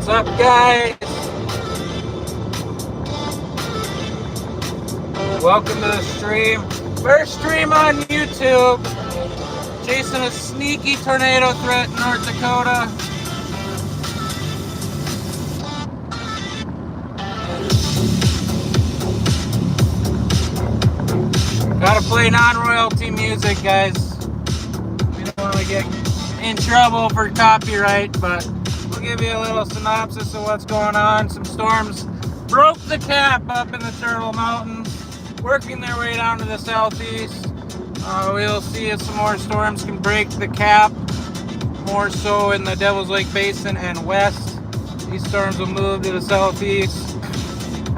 What's up, guys? Welcome to the stream. First stream on YouTube. Chasing a sneaky tornado threat in North Dakota. Gotta play non-royalty music, guys. We don't want to get in trouble for copyright, but we'll give you a little synopsis of what's going on. Some storms broke the cap up in the Turtle Mountains, working their way down to the southeast. We'll see if some more storms can break the cap, more so in the Devil's Lake Basin and west. These storms will move to the southeast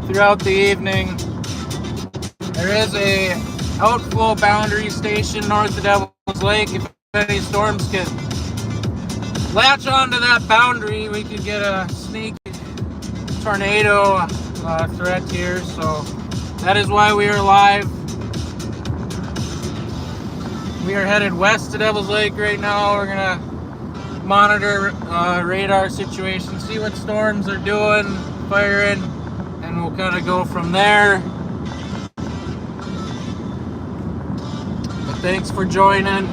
throughout the evening. There is a outflow boundary station north of Devil's Lake. If any storms can latch onto that boundary, we could get a sneaky tornado threat here. So that is why we are live. We are headed west to Devil's Lake right now. We're gonna monitor radar situation, see what storms are doing, firing, and we'll kind of go from there. But thanks for joining.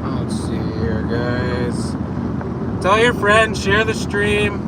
Let's see here, guys. Tell your friends, share the stream.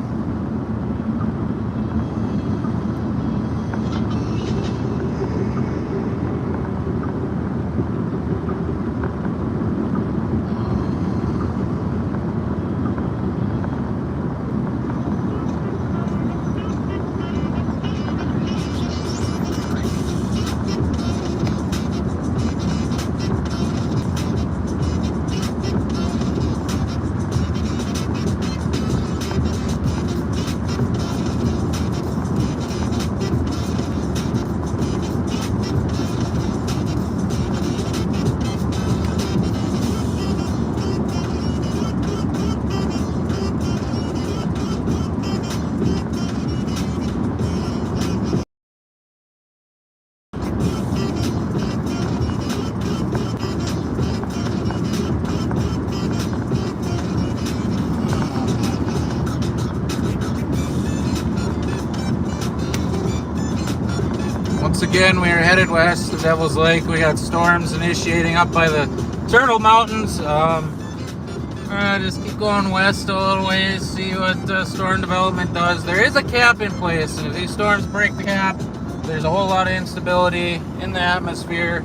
Once again, we are headed west to Devil's Lake. We got storms initiating up by the Turtle Mountains. Just keep going west a little ways, see what storm development does. There is a cap in place, and if these storms break the cap, there's a whole lot of instability in the atmosphere.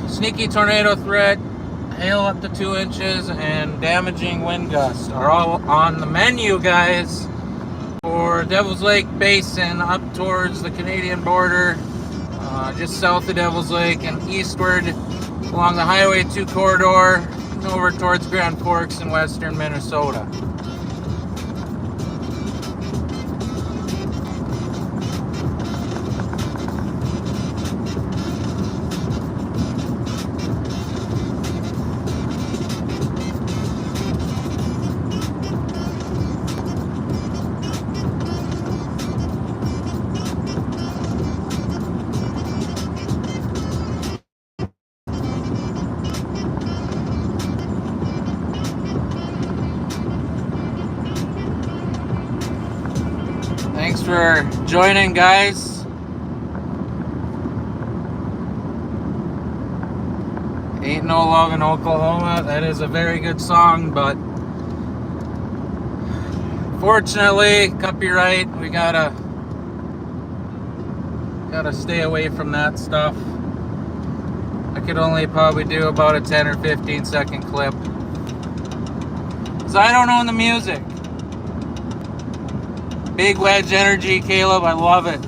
Sneaky tornado threat, hail up to 2 inches, and damaging wind gusts are all on the menu, guys. For Devil's Lake Basin up towards the Canadian border, just south of Devil's Lake and eastward along the Highway 2 corridor over towards Grand Forks in western Minnesota. Thanks for joining, guys. Ain't No Love in Oklahoma. That is a very good song, but fortunately, copyright, we gotta stay away from that stuff. I could only probably do about a 10 or 15 second clip, because I don't own the music. Big Wedge Energy, Caleb, I love it.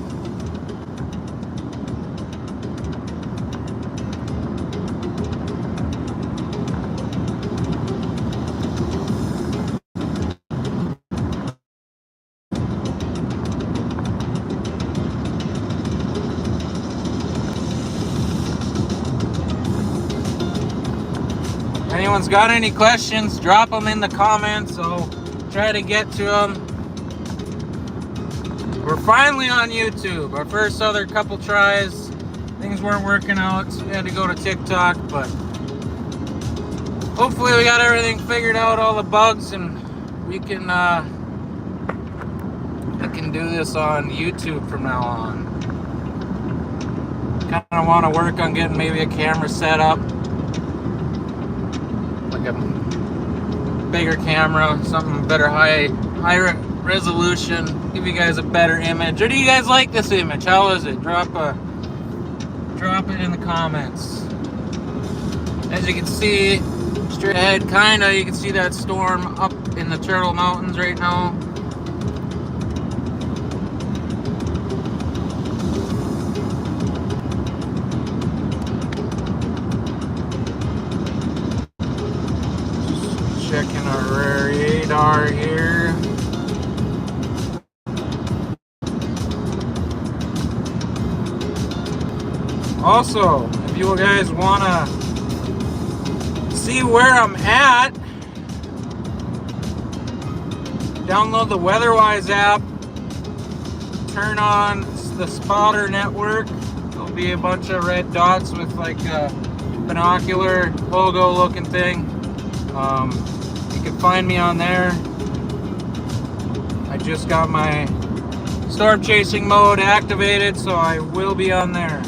Anyone's got any questions, drop them in the comments. I'll try to get to them. we're finally on YouTube. Our first other couple tries, things weren't working out, so we had to go to TikTok, but hopefully we got everything figured out, all the bugs, and we can I can do this on YouTube from now on. Kind of want to work on getting maybe a camera set up, like a bigger camera, something better, high resolution, give you guys a better image. Or do you guys like this image? How is it? Drop it in the comments. As you can see, straight ahead, kinda, you can see that storm up in the Turtle Mountains right now. Just checking our radar here. Also, if you guys want to see where I'm at, download the WeatherWise app, turn on the spotter network. There'll be a bunch of red dots with like a binocular logo looking thing. You can find me on there. I just got my storm chasing mode activated, so I will be on there.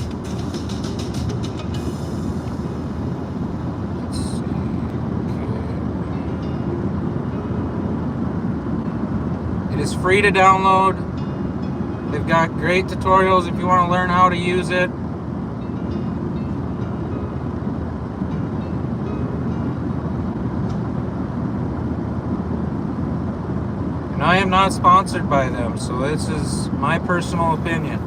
It is free to download. They've got great tutorials if you want to learn how to use it. And I am not sponsored by them, so this is my personal opinion.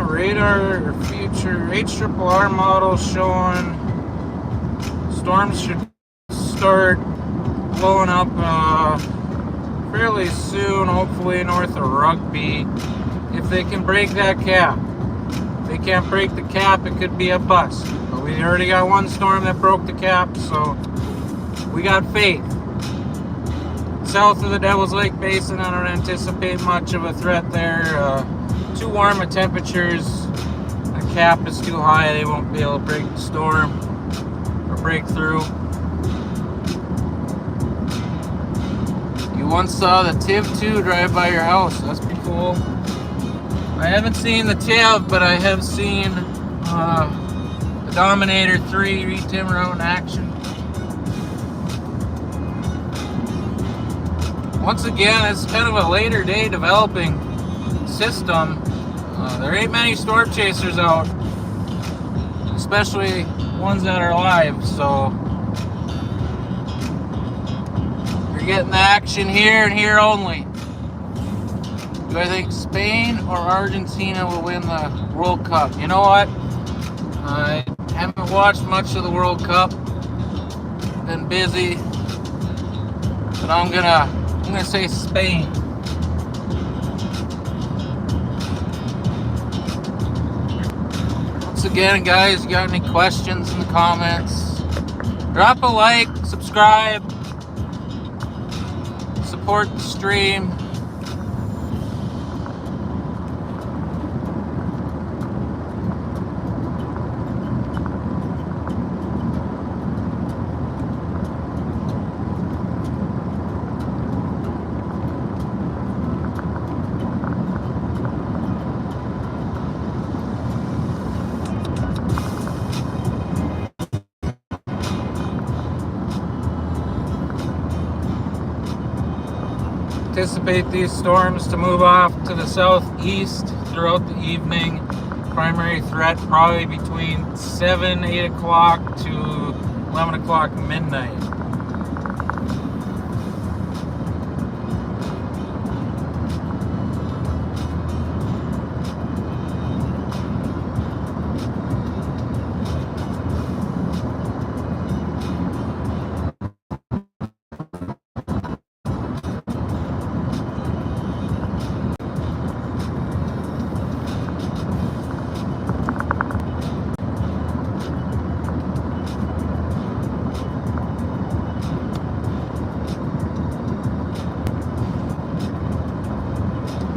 Radar future HRRR model showing storms should start blowing up fairly soon, hopefully north of Rugby, if they can break that cap. If they can't break the cap, it could be a bust. But we already got one storm that broke the cap, so we got faith. South of the Devil's Lake Basin, I don't anticipate much of a threat there. Too warm of temperatures, the cap is too high, they won't be able to break the storm or break through. You once saw the TIV-2 drive by your house, that's pretty cool. I haven't seen the TIV, but I have seen the Dominator 3 retimmer out in action. Once again, it's kind of a later day developing system. There ain't many storm chasers out, especially ones that are live, so you're getting the action here and here only. Do I think Spain or Argentina will win the World Cup? You know what? I haven't watched much of the World Cup. Been busy, but I'm gonna say Spain. Again, guys, you got any questions in the comments, drop a like, subscribe, support the stream. Anticipate these storms to move off to the southeast throughout the evening. Primary threat probably between 8 o'clock to 11 o'clock midnight.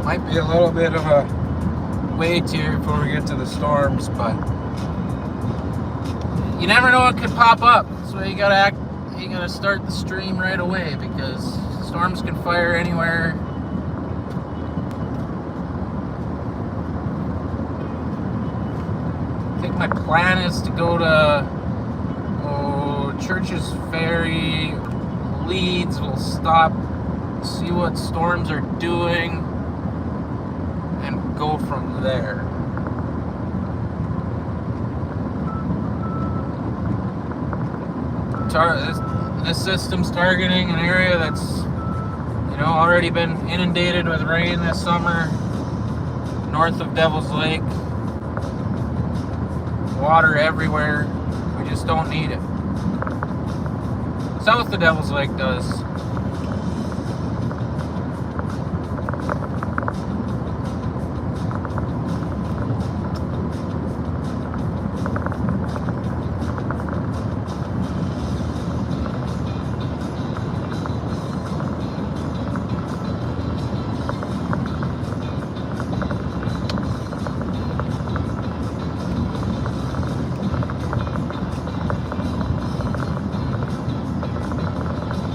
Might be a little bit of a wait here before we get to the storms, but you never know what could pop up. So you gotta start the stream right away, because storms can fire anywhere. I think my plan is to go to Church's Ferry, Leeds. We'll stop, see what storms are doing, and go from there. This system's targeting an area that's, already been inundated with rain this summer, north of Devil's Lake. Water everywhere. We just don't need it. South of Devil's Lake does.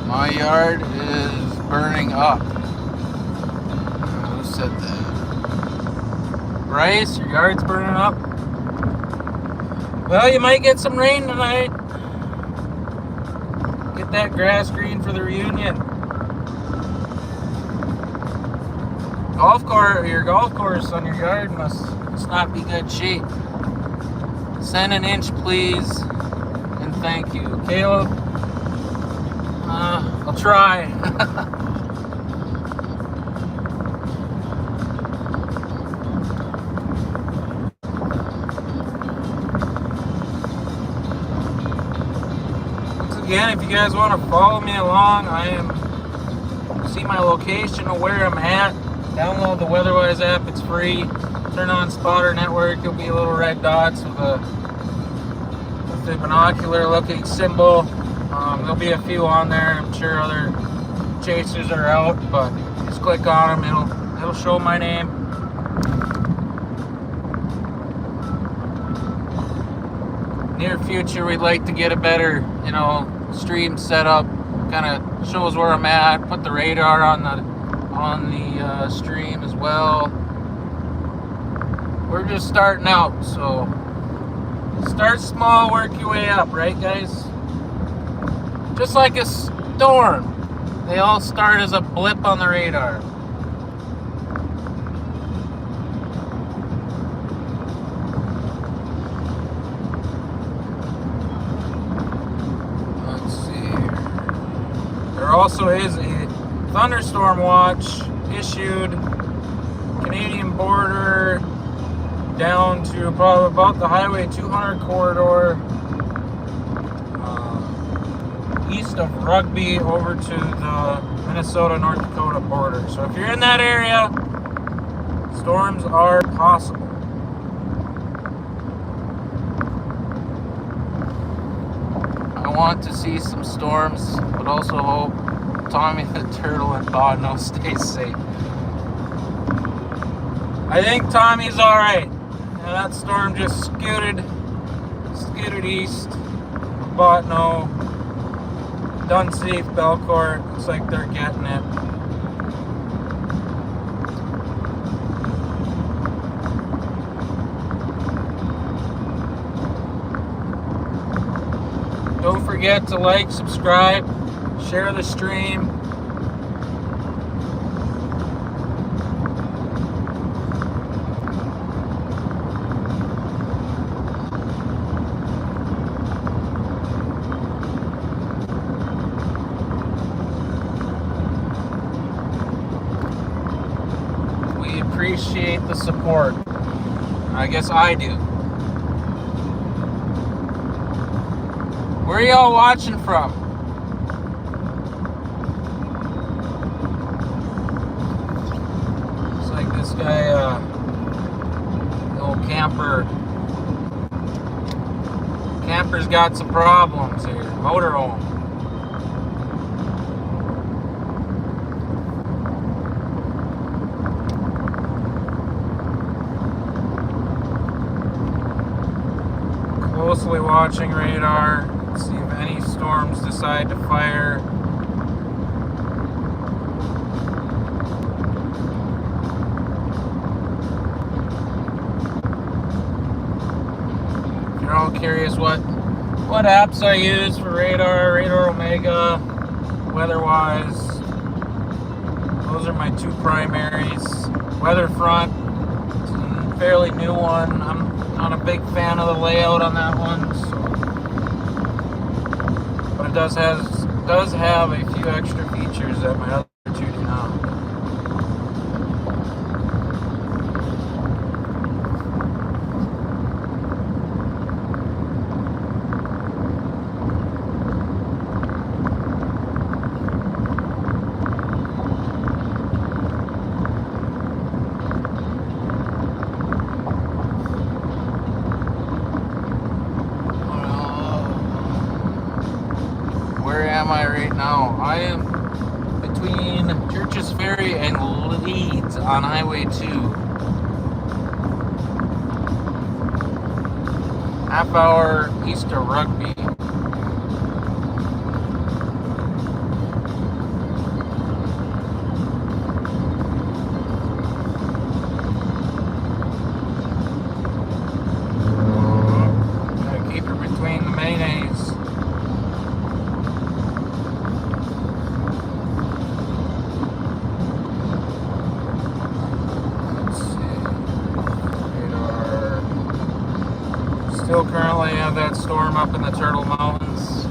My yard is burning up. Who said that? Bryce, your yard's burning up? Well, you might get some rain tonight. Get that grass green for the reunion. Your golf course on your yard must not be good shape. Send an inch, please, and thank you. Caleb? I'll try. Once again, if you guys want to follow me along, see my location of where I'm at. Download the Weatherwise app, it's free. Turn on Spotter Network, there'll be little red dots with a binocular looking symbol. There'll be a few on there. I'm sure other chasers are out, but just click on them. It'll show my name. Near future, we'd like to get a better, stream set up. Kind of shows where I'm at. Put the radar on the stream as well. We're just starting out, so start small, work your way up, right, guys? Just like a storm, they all start as a blip on the radar. Let's see here. There also is a thunderstorm watch issued Canadian border down to probably about the Highway 200 corridor. East of Rugby over to the Minnesota-North Dakota border. So if you're in that area, storms are possible. I want to see some storms, but also hope Tommy the Turtle and Bodno stay safe. I think Tommy's alright. That storm just scooted east. Bodno, Dunseith, Belcourt, looks like they're getting it. Don't forget to like, subscribe, share the stream. Appreciate the support. I guess I do. Where are y'all watching from? Looks like this guy, the old camper's got some problems here. Motorhome. closely watching radar, see if any storms decide to fire. If you're all curious what apps I use for radar, Radar Omega, WeatherWise, those are my two primaries. Weatherfront, it's a fairly new one. I'm not a big fan of the layout on that one, but it does have a few extra features that my other two do not. Where am I right now? I am between Churches Ferry and Leeds on Highway 2. Half hour east of Rugby. Gotta keep her between the mayonnaise. Still currently have that storm up in the Turtle Mountains.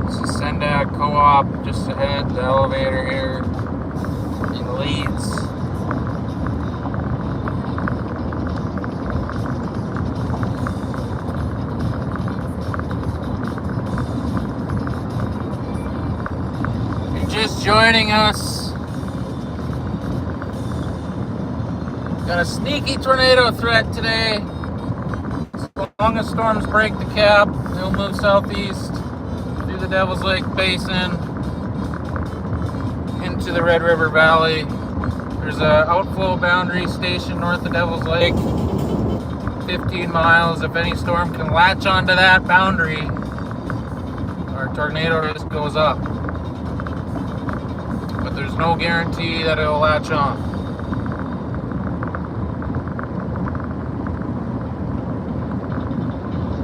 This is Sendak Co-op just ahead, the elevator here in Leeds. Just joining us. Got a sneaky tornado threat today. As long as storms break the cap, they'll move southeast through the Devil's Lake Basin into the Red River Valley. There's a outflow boundary station north of Devil's Lake, 15 miles. If any storm can latch onto that boundary, our tornado risk goes up. But there's no guarantee that it'll latch on.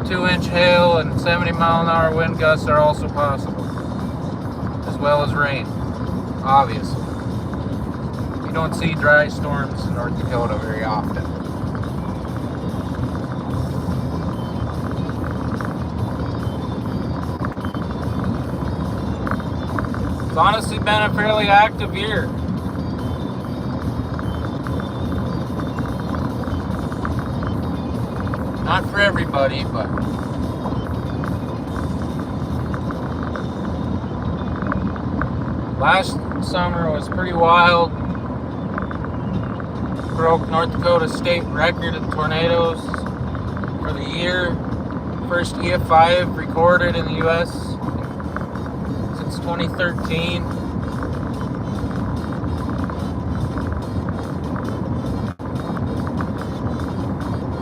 Two-inch hail and 70-mile-an-hour wind gusts are also possible, as well as rain, obviously. You don't see dry storms in North Dakota very often. It's honestly been a fairly active year. Not for everybody, but last summer was pretty wild. Broke North Dakota state record in tornadoes for the year. First EF5 recorded in the U.S. since 2013.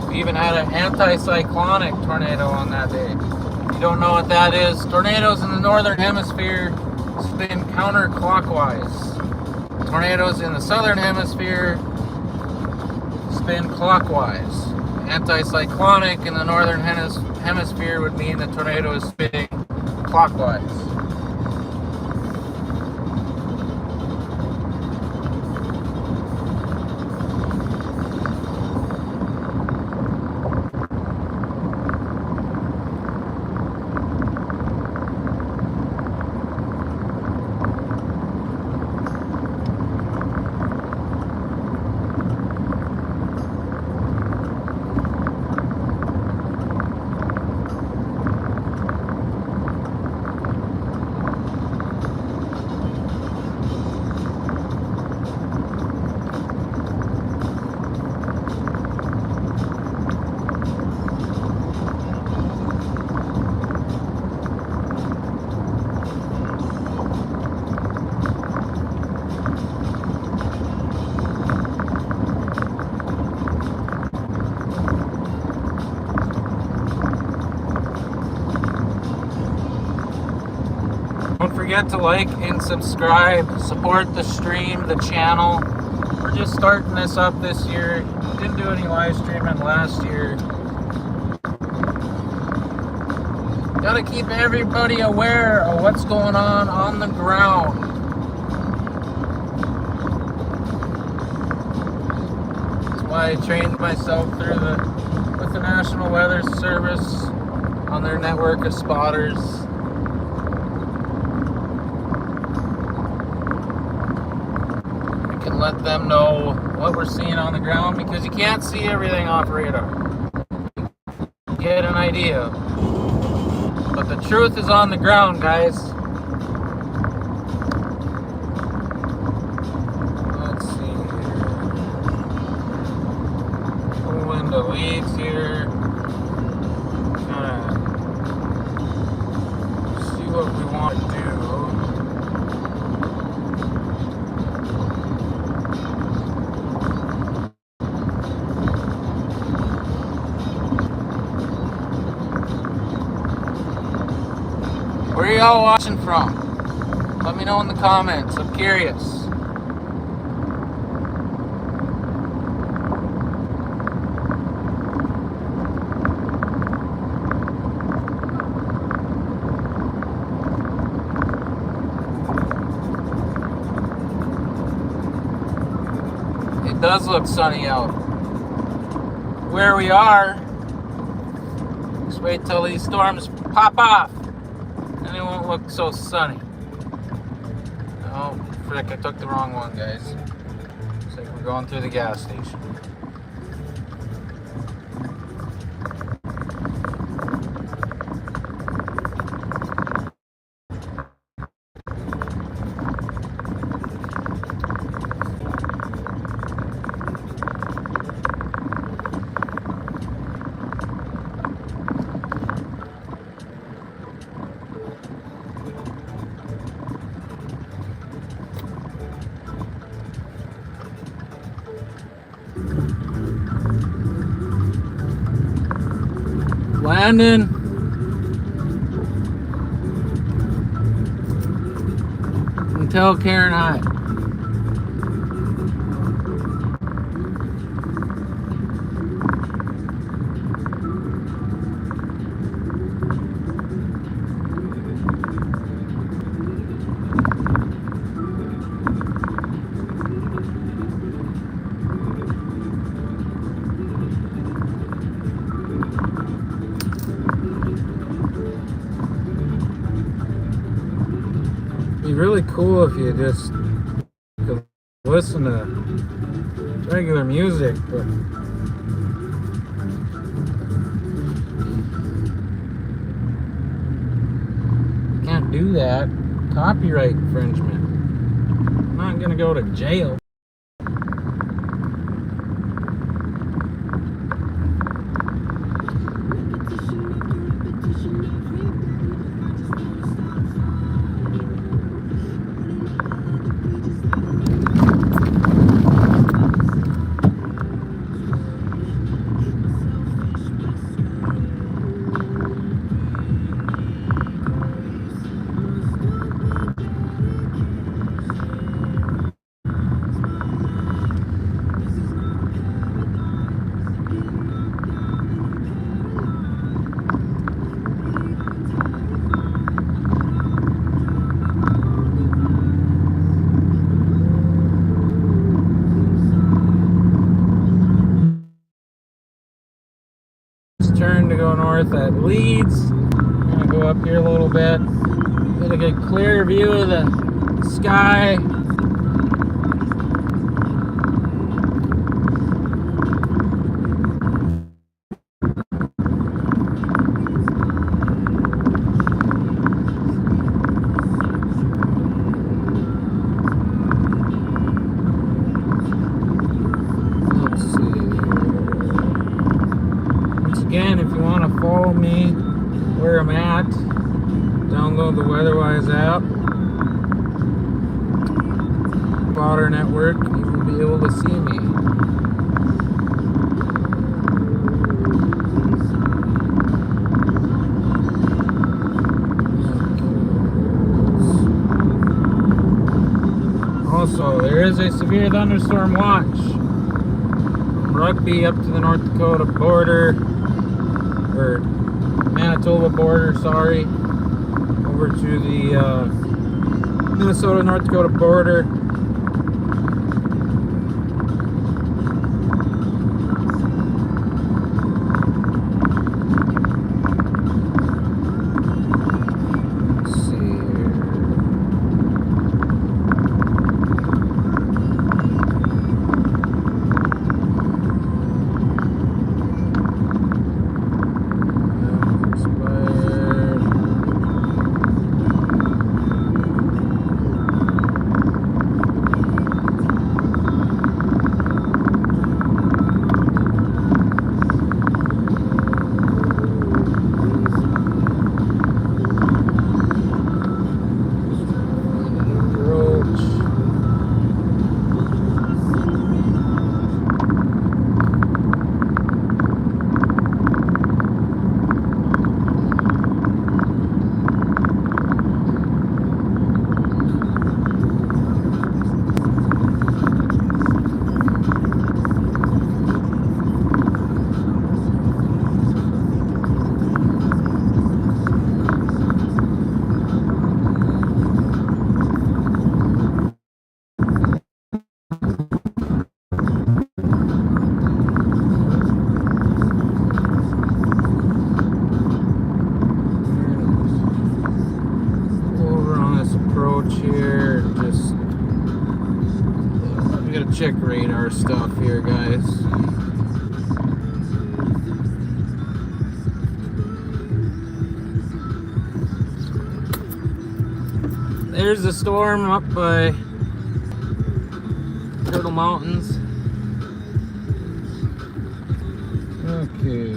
We even had an anticyclonic tornado on that day. If you don't know what that is, tornadoes in the northern hemisphere spin counterclockwise. Tornadoes in the southern hemisphere spin clockwise. Anticyclonic in the northern hemisphere would mean the tornado is spinning clockwise. forget to like and subscribe. Support the stream, the channel. We're just starting this up this year. Didn't do any live streaming last year. Gotta keep everybody aware of what's going on the ground. That's why I trained myself with the National Weather Service on their network of spotters. I can let them know what we're seeing on the ground because you can't see everything off radar. Get an idea. But the truth is on the ground, guys. Let's see here. Pull in the leads here. See what we want to do. Where are y'all watching from? Let me know in the comments. I'm curious. It does look sunny out. Where we are, just wait till these storms pop off. And it won't look so sunny. Oh, frick, I took the wrong one, guys. Looks like we're going through the gas station. Landon. And tell Karen hi. It'd be really cool if you just could listen to regular music, but can't do that. Copyright infringement. I'm not gonna go to jail. Turn to go north at Leeds. I'm gonna go up here a little bit, get a good clear view of the sky. Again, if you want to follow me where I'm at, download the WeatherWise app, Spotter Network, you will be able to see me. So there is a severe thunderstorm watch from Rugby up to the North Dakota border, or Manitoba border, sorry, over to the Minnesota, North Dakota border. Here, just we gotta check radar stuff here, guys. There's the storm up by Turtle Mountains. Okay,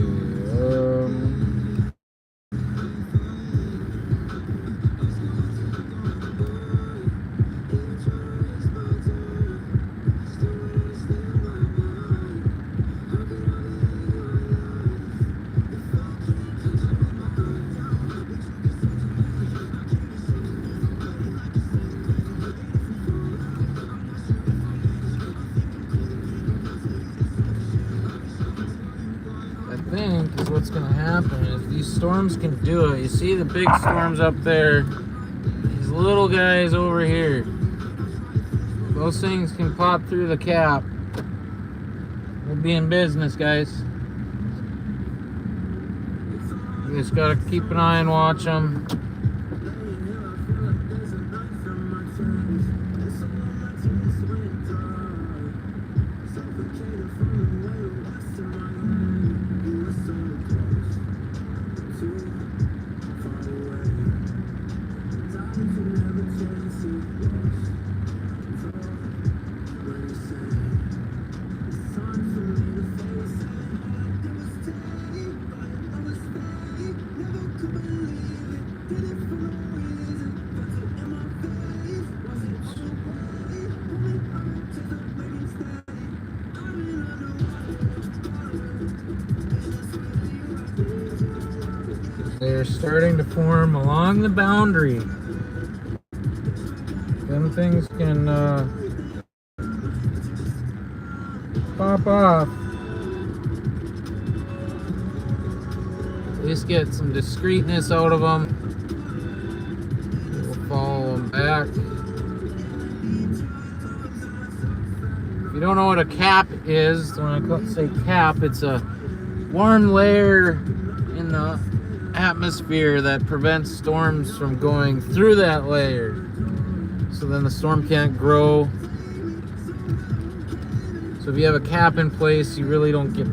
think is what's gonna happen if these storms can do it. You see the big storms up there, these little guys over here, those things can pop through the cap. We'll be in business, guys. You just gotta keep an eye and watch them. They're starting to form along the boundary. Them things can pop off. At least get some discreetness out of them. We'll follow them back. If you don't know what a cap is, when I say cap, it's a warm layer in the atmosphere that prevents storms from going through that layer, so then the storm can't grow. So if you have a cap in place, you really don't get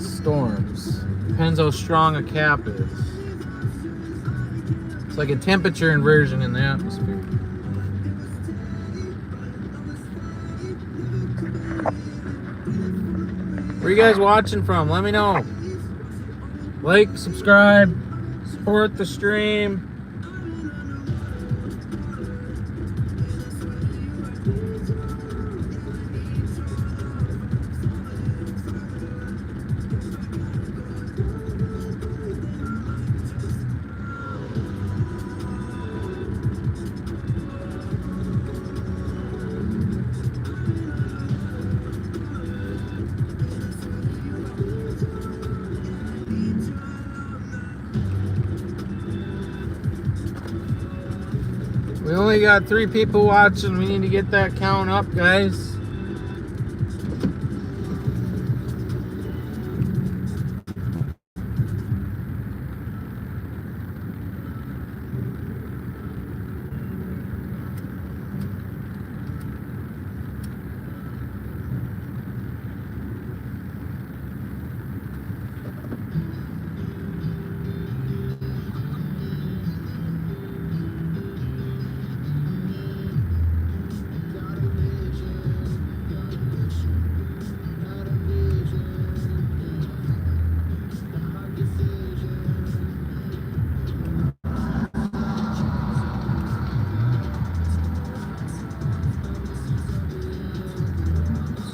storms. Depends how strong a cap is. It's like a temperature inversion in the atmosphere. Where are you guys watching from? Let me know. Like, subscribe, support the stream. only got 3 people watching. We need to get that count up, guys.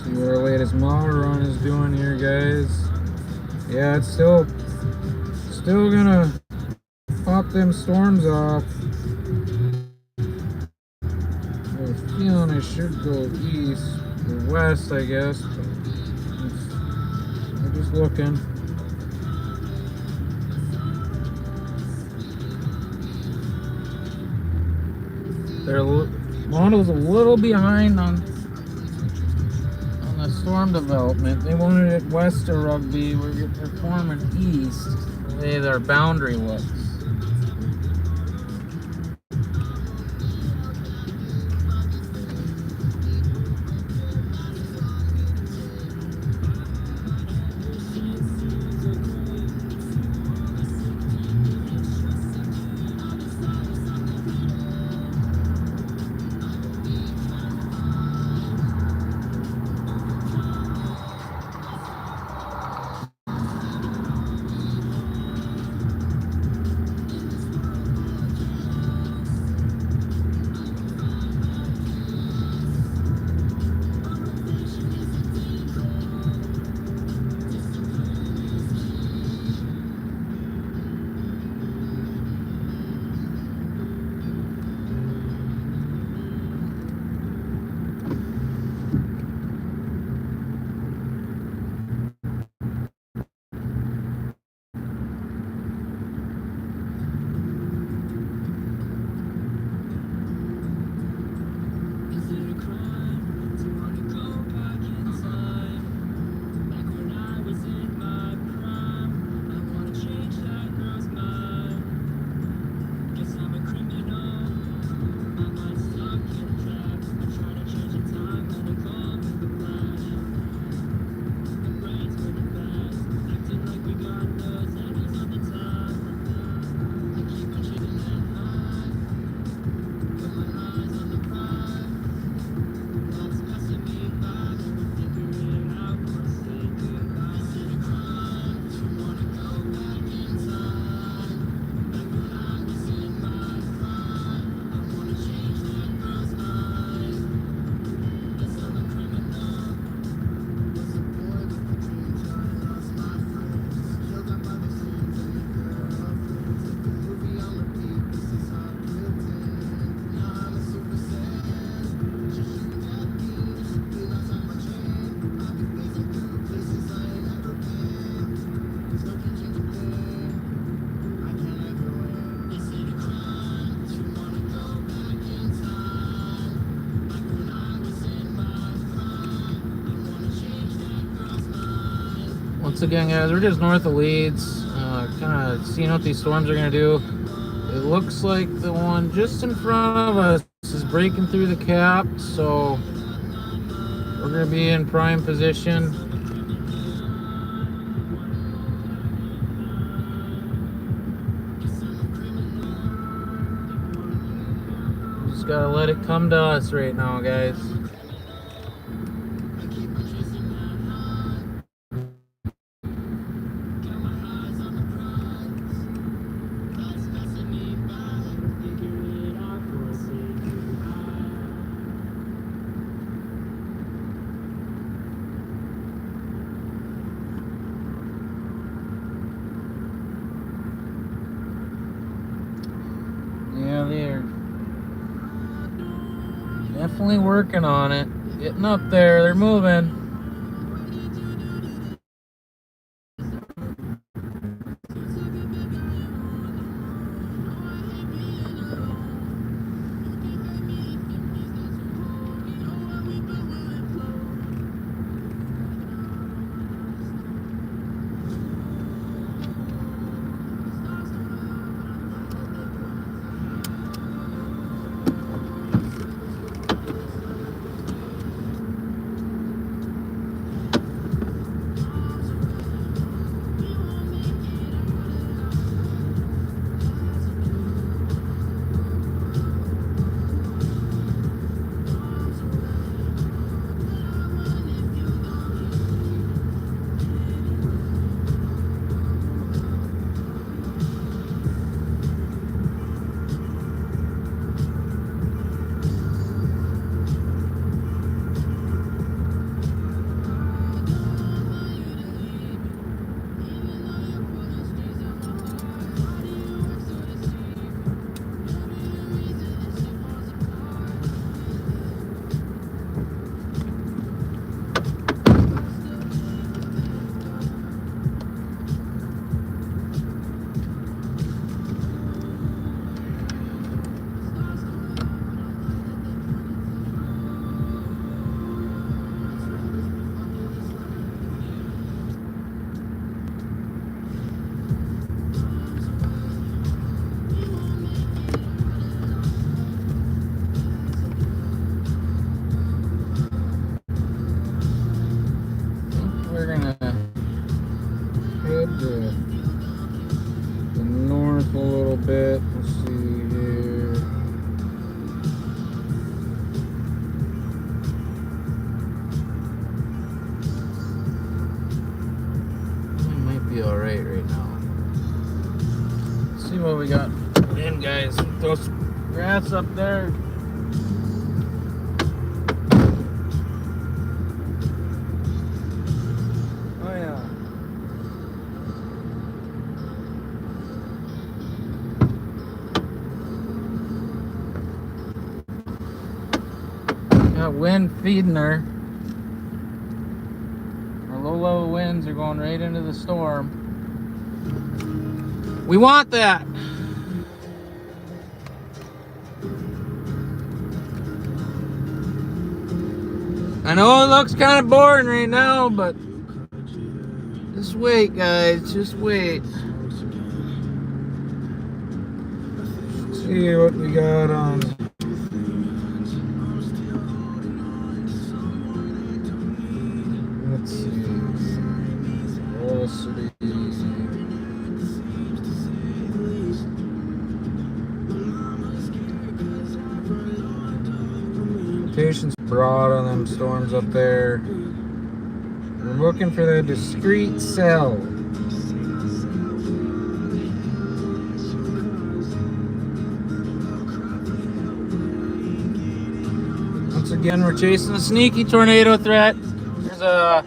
See what our latest mower run is doing here, guys. Yeah, it's still gonna pop them storms off. I have a feeling I should go east or west, I guess. But we're just looking. Their model's a little behind on the storm development. They wanted it west of Rugby. We're forming east. The way their boundary looks. Once again, guys, we're just north of Leeds, kind of seeing what these storms are going to do. It looks like the one just in front of us is breaking through the cap, so we're going to be in prime position. Just got to let it come to us right now, guys. Yeah, they're definitely working on it. Getting up there, they're moving. head to the north a little bit. Let's see here. We might be alright right now. Let's see what we got in, guys. Those rats up there. Oh yeah. Got wind feeding her. Our low level winds are going right into the storm. We want that. I know it looks kind of boring right now, but just wait, guys. Just wait. Let's see what we got on. Let's see. Velocity. Rotation's broad on them storms up there. We're looking for the discrete cell. Once again, we're chasing a sneaky tornado threat. There's a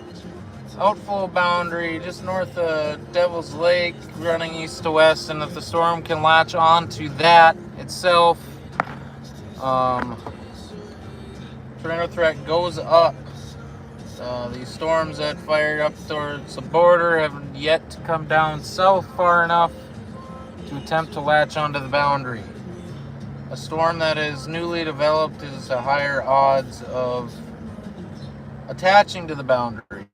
outflow boundary just north of Devil's Lake running east to west, and if the storm can latch onto that itself, tornado threat goes up. These storms that fired up towards the border have yet to come down south far enough to attempt to latch onto the boundary. A storm that is newly developed is a higher odds of attaching to the boundary.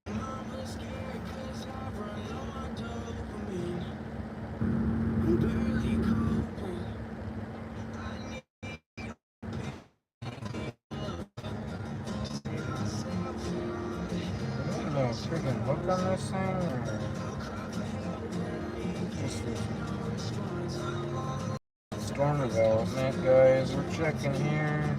Freaking hook on this thing, or just storm development, guys. We're checking here.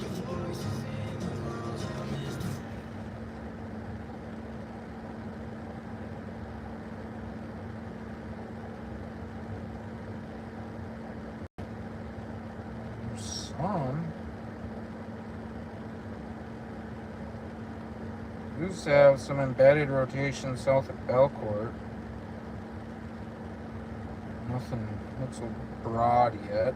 Some. We used to have some embedded rotation south of Belcourt. Nothing looks so broad yet.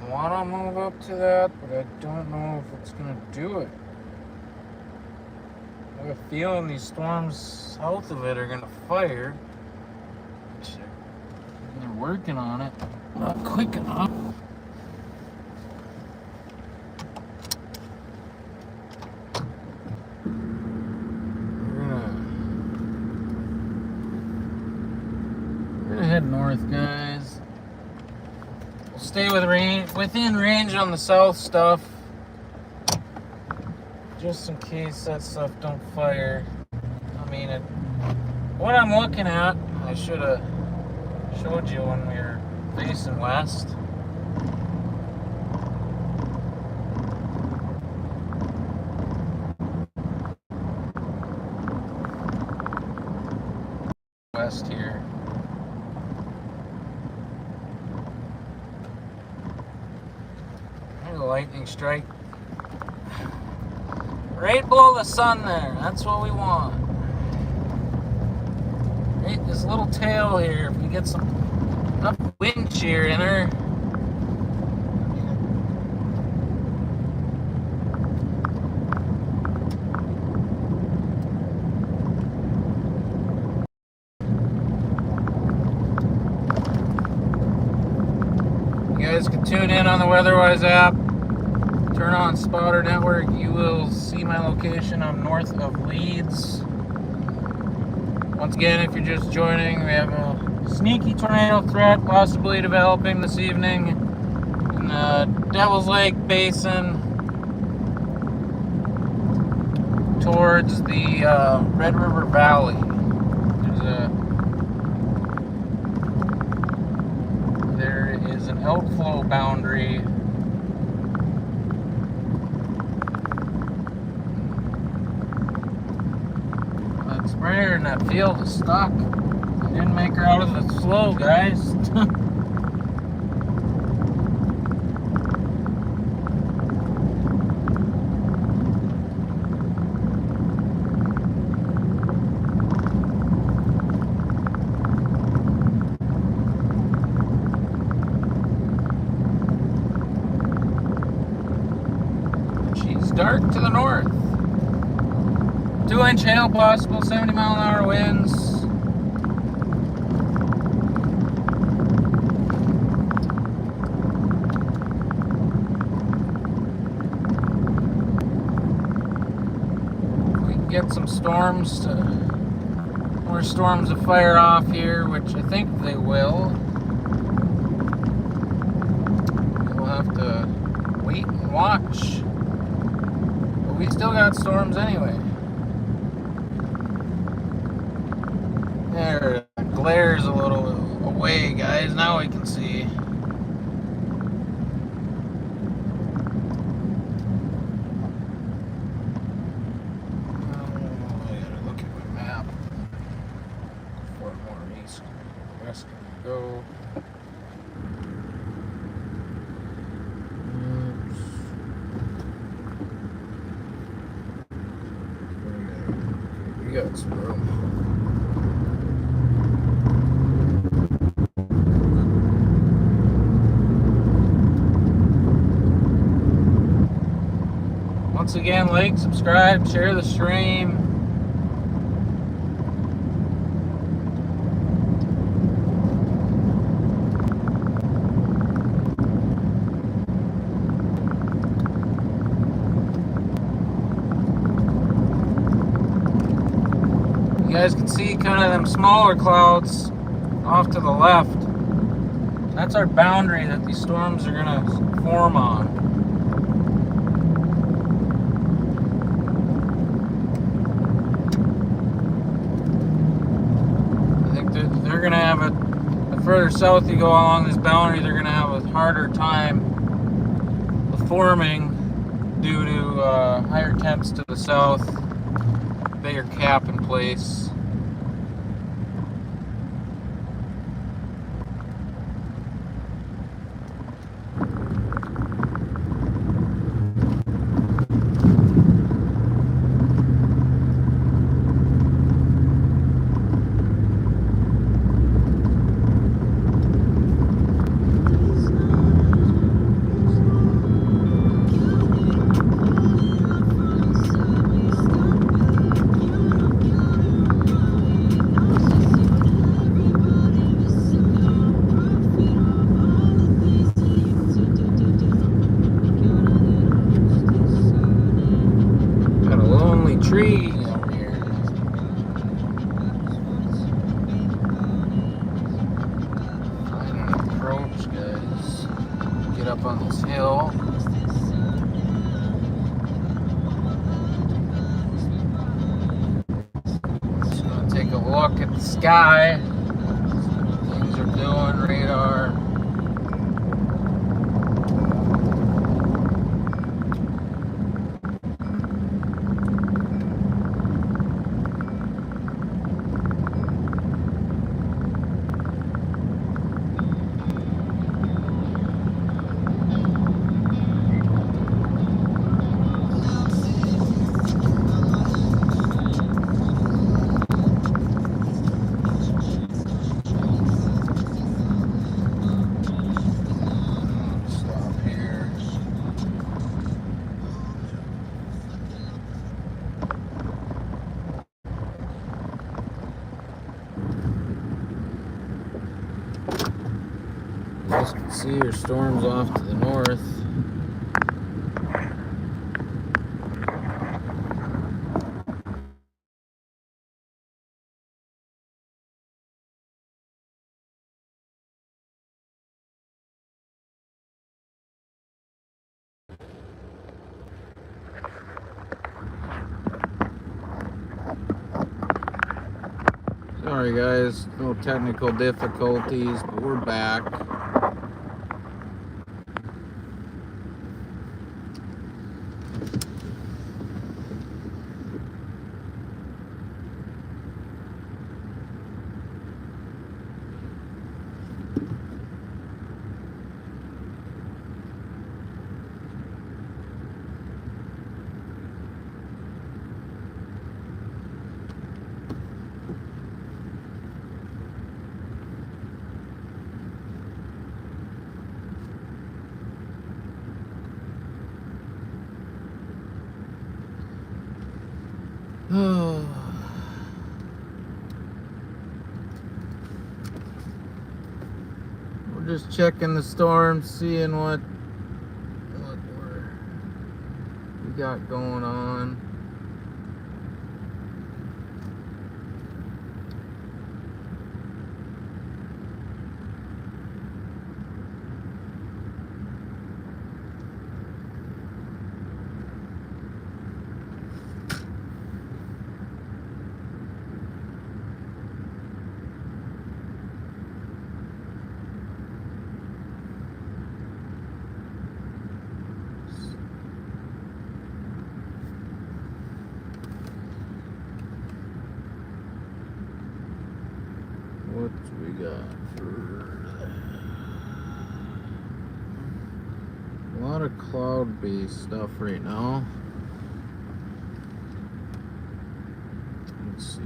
I want to move up to that, but I don't know if it's going to do it. I have a feeling these storms south of it are going to fire. They're working on it. Not quick enough. We're gonna head north, guys. We'll stay within range on the south stuff, just in case that stuff don't fire. I mean, what I'm looking at, I should have showed you when we were facing west. West here. There's a lightning strike. Right below the sun there. That's what we want. Right, this little tail here. If we get some enough wind shear in her. guys can tune in on the WeatherWise app. Turn on Spotter Network. You will see my location. I'm north of Leeds. Once again, if you're just joining, we have a sneaky tornado threat possibly developing this evening in the Devil's Lake Basin towards the Red River Valley. There is an outflow boundary that sprayer in that field is stuck. I didn't make her out of the slow, guys. She's dark to the north. 2-inch hail possible, 70-mile-an-hour winds. We can get some storms more storms to fire off here, which I think they will. We'll have to wait and watch. But we still got storms anyway. There, it glares a little away, guys. Now we can see. I gotta look at my map. 4 more east, west can we go? Oops. We got some room. Once again, like, subscribe, share the stream. You guys can see kind of them smaller clouds off to the left. That's our boundary that these storms are going to form on. They're going to have the further south you go along this boundary, they're going to have a harder time of forming due to higher temps to the south, bigger cap in place. Tree over here. Find an approach, guys. Get up on this hill. Just gonna take a look at the sky. Things are doing radar. guys can see, our storm's off to the north. Sorry guys, no technical difficulties, but we're back. We're just checking the storm, seeing what we got going on. What we got for a lot of cloud-based stuff right now. Let's see.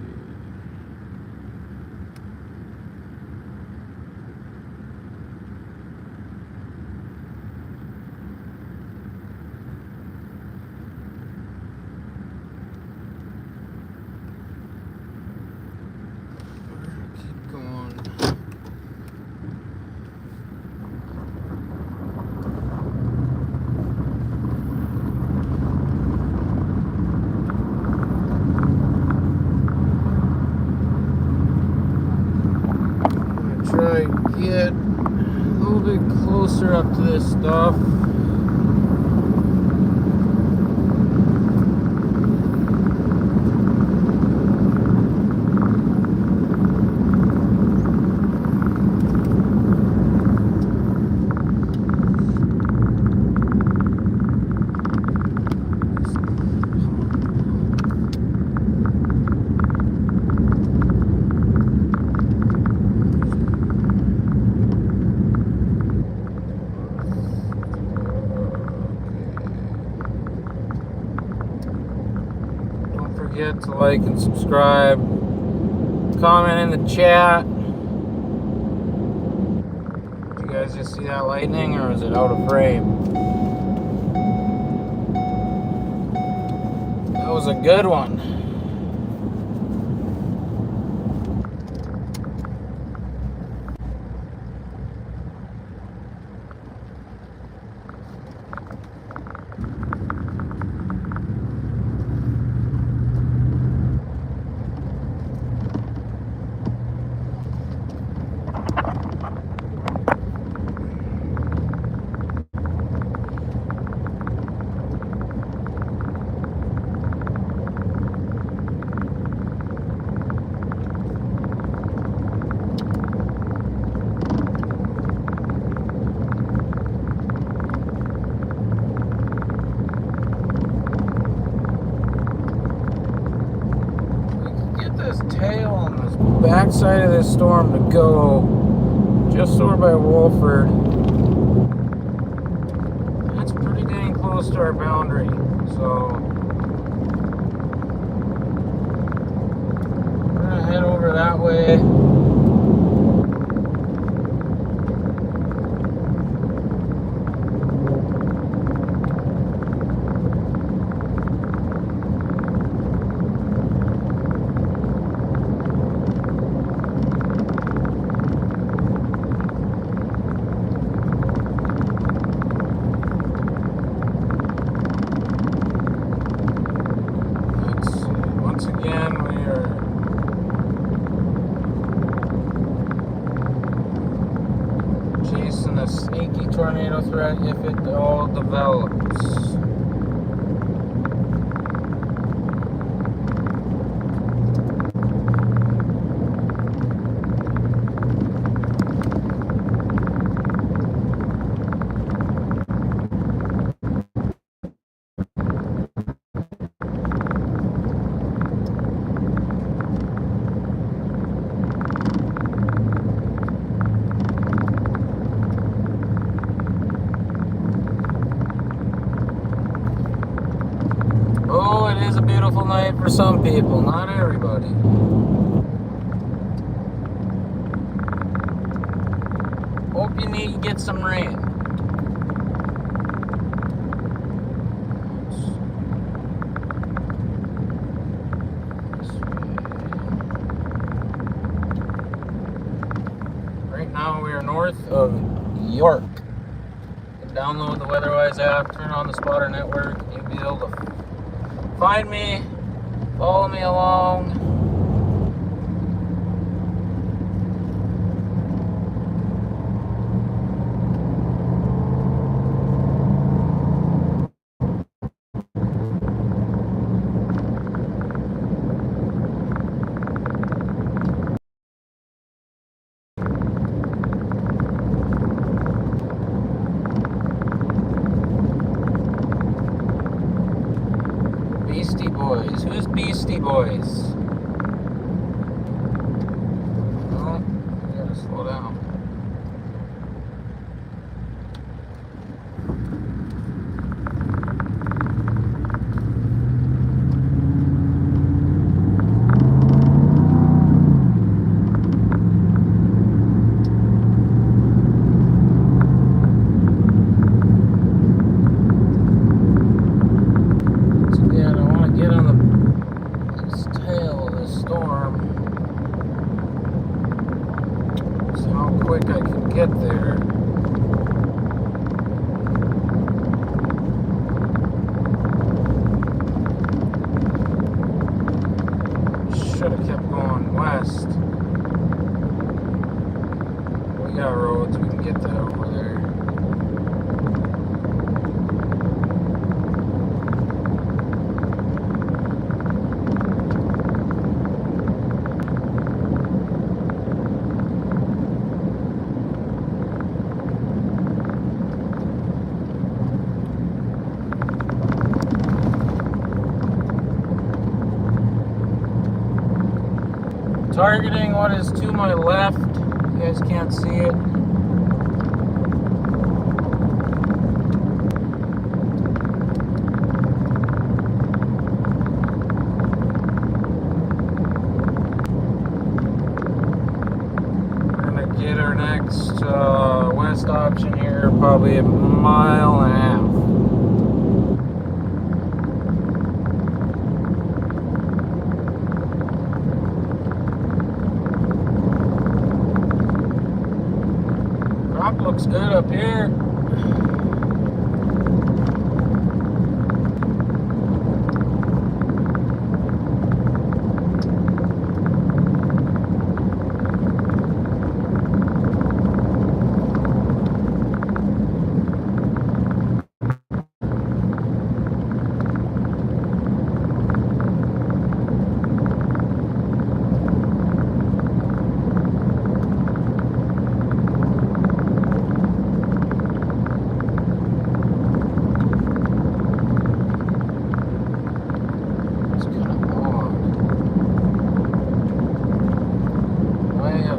Try and get a little bit closer up to this stuff. Forget to like and subscribe, comment in the chat. Did you guys just see that lightning, or is it out of frame? That was a good one. Tail on this backside of this storm to go just over by Wolford. That's pretty dang close to our boundary, so we're gonna head over that way. a sneaky tornado threat if it all develops. Oh, it is a beautiful night for some people, not everybody. Hope you need to get some rain. Right now we are north of York. You can download the WeatherWise app, turn on the spotter network, and you'll be able to find me, follow me along. Beastie Boys. Who's Beastie Boys? Oh, I gotta slow down. Quick I can get there. Should have kept going west. We got roads, we can get that over there. Targeting what is to my left. You guys can't see it. We're gonna get our next west option here, probably a mile and a half. Looks good up here.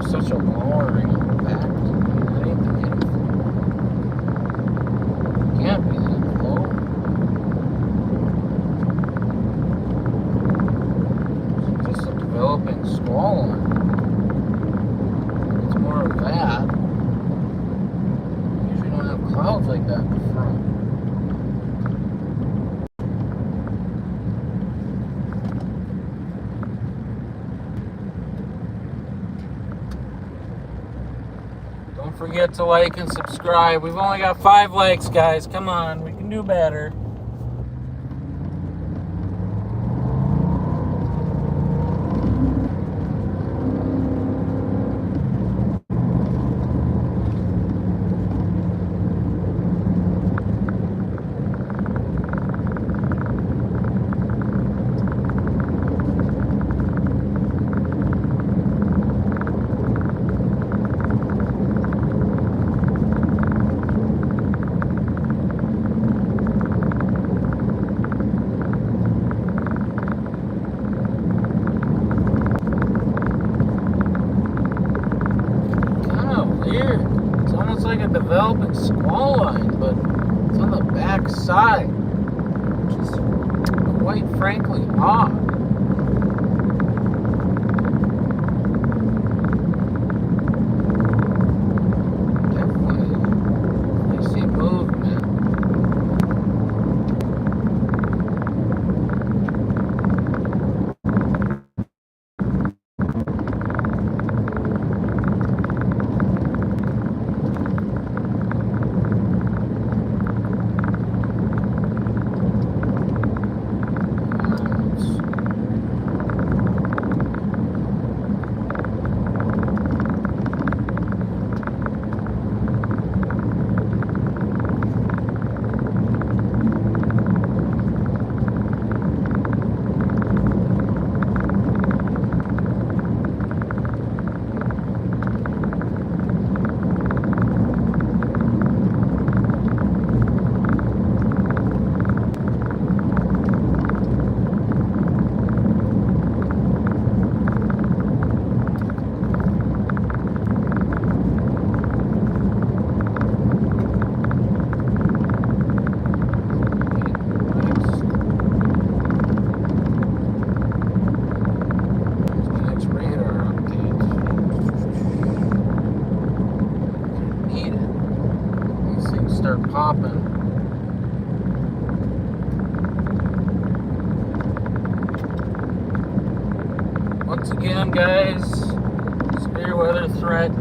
Such a lowering back. That ain't the anything. Can't be that low. It's just a developing squall line. It's more of that. Usually don't have clouds like that in the front. Don't forget to like and subscribe. We've only got 5 likes, guys. Come on, we can do better. like a developing squall line, but it's on the back side, which is quite frankly odd. Popping. Once again, guys, severe weather threat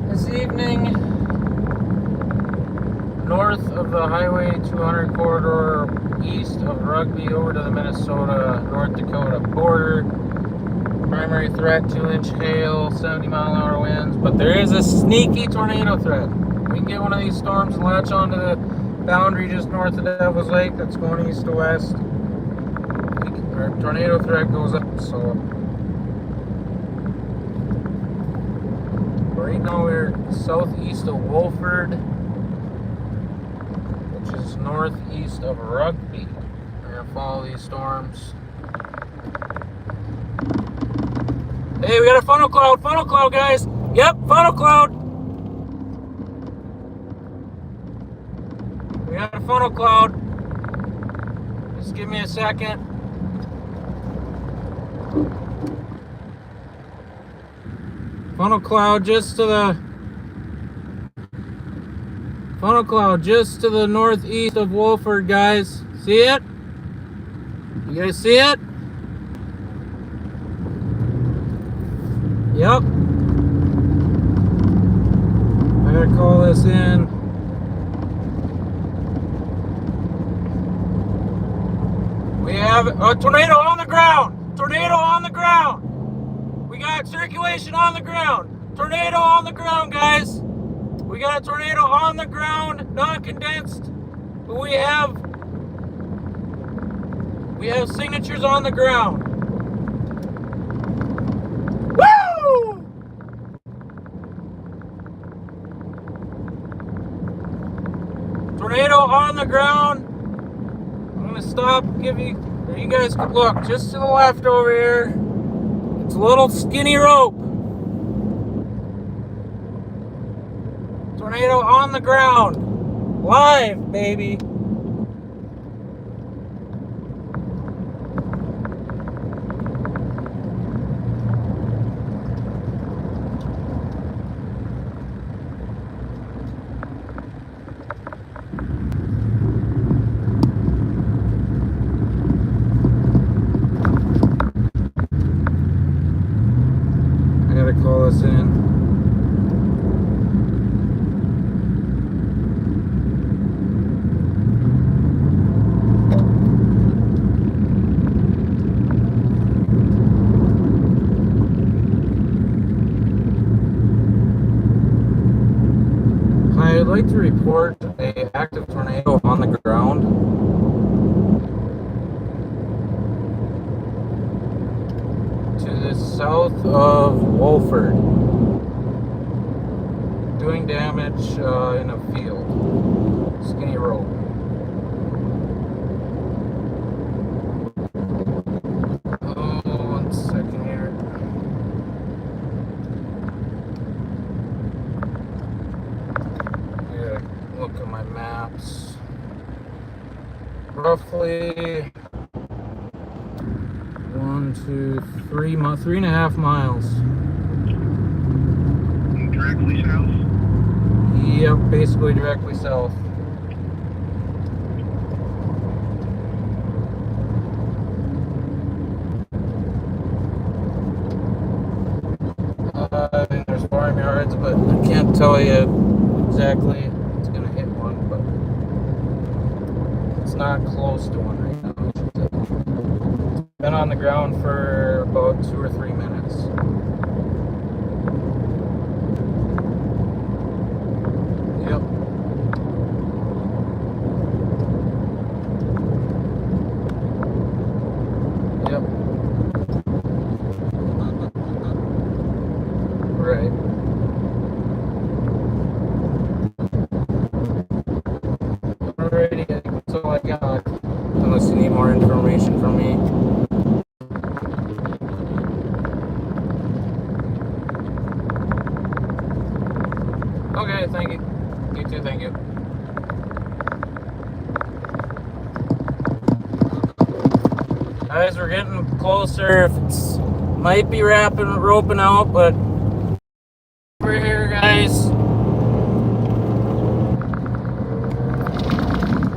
this evening north of the Highway 200 corridor, east of Rugby over to the Minnesota, North Dakota border. Primary threat, 2-inch hail, 70-mile-an-hour winds, but there is a sneaky tornado threat. We can get one of these storms and latch onto the boundary just north of Devil's Lake that's going east to west. Our tornado threat goes up, so right now we're southeast of Wolford, which is northeast of Rugby. We're gonna follow these storms. Hey, we got a funnel cloud, guys. Yep, funnel cloud. We got a funnel cloud. Just give me a second. Funnel cloud just to the northeast of Wolford, guys. See it? You guys see it? Yep. I gotta call this in. We have a tornado on the ground. Tornado on the ground. We got circulation on the ground. Tornado on the ground, guys. We got a tornado on the ground, non-condensed. But we have signatures on the ground. Woo! Tornado on the ground. I'm gonna stop, you guys can look just to the left over here. It's a little skinny rope. Tornado on the ground. Live, baby. Call us in. I'd like to report an active tornado on the ground. To the south of Wolford, doing damage in a field. Skinny rope. Oh, 1 second here. roughly 1, 2, 3, 3.5 miles. Directly south? Yep, basically directly south. There's farmyards, but I can't tell you exactly. It's gonna hit one, but it's not close to one right now. It's been on the ground for about 2 or 3 minutes. Yep. Yep. Right. Alrighty, that's all I got. Unless you need more information from me. Okay, thank you. You too, thank you. Guys, we're getting closer. It's might be roping out, but we're here, guys.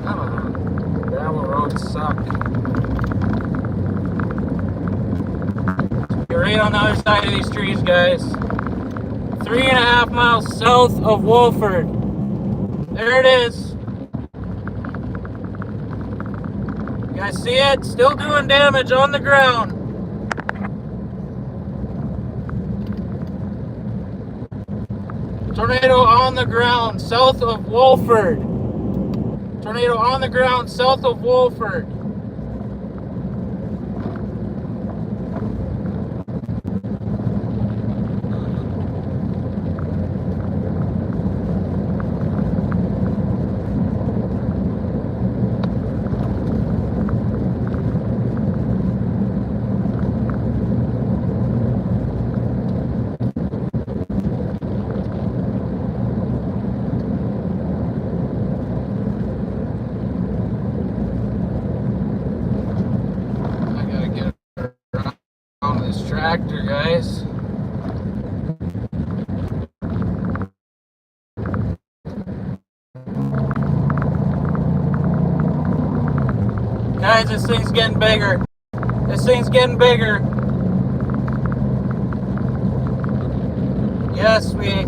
I don't know. Gravel roads suck. You're right on the other side of these trees, guys. 3.5 miles south of Wolford. There it is. You guys see it? Still doing damage on the ground. Tornado on the ground south of Wolford. Tornado on the ground south of Wolford. Tractor, guys. Guys, this thing's getting bigger. This thing's getting bigger. Yes, we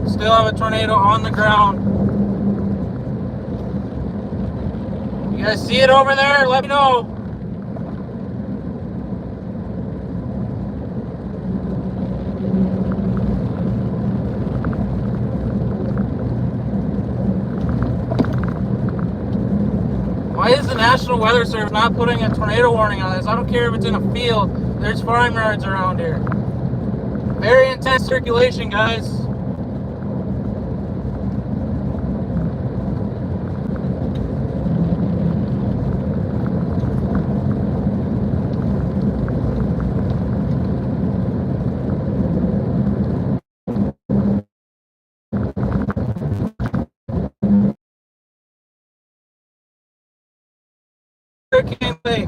still have a tornado on the ground. You guys see it over there? Let me know. Why is the National Weather Service not putting a tornado warning on this? I don't care if it's in a field. There's farmyards around here. Very intense circulation, guys. Hurricane Lake.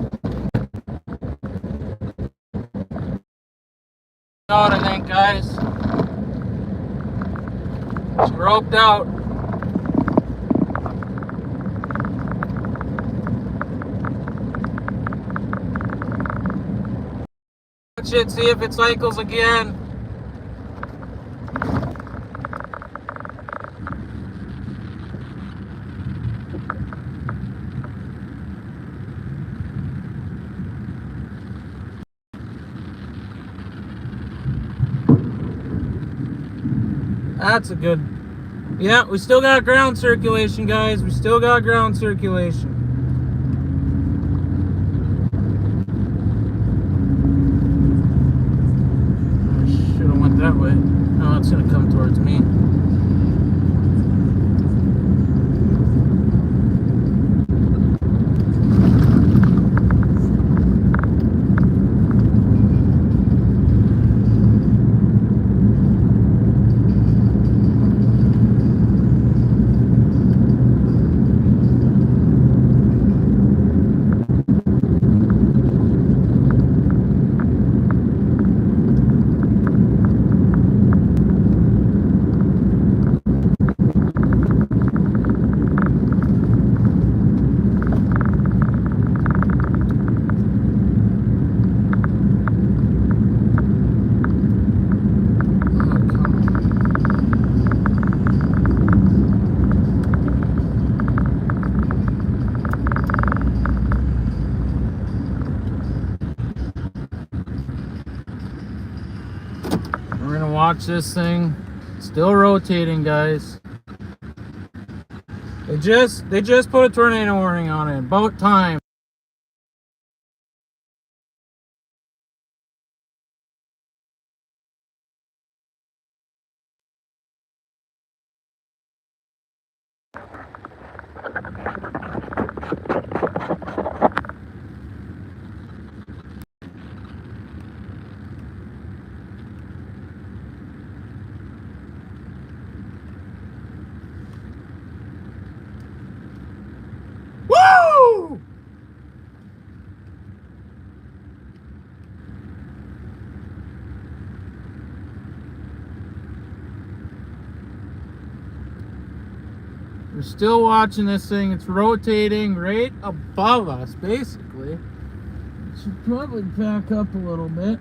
Out, I think, guys. It's roped out. Watch it, see if it cycles again. That's a good... Yeah, we still got ground circulation, guys. We still got ground circulation. I should have went that way. Now it's going to come towards me. watch this thing. Still rotating, guys. They just put a tornado warning on it. About time. Woo! We're still watching this thing. It's rotating right above us, basically. Should probably back up a little bit.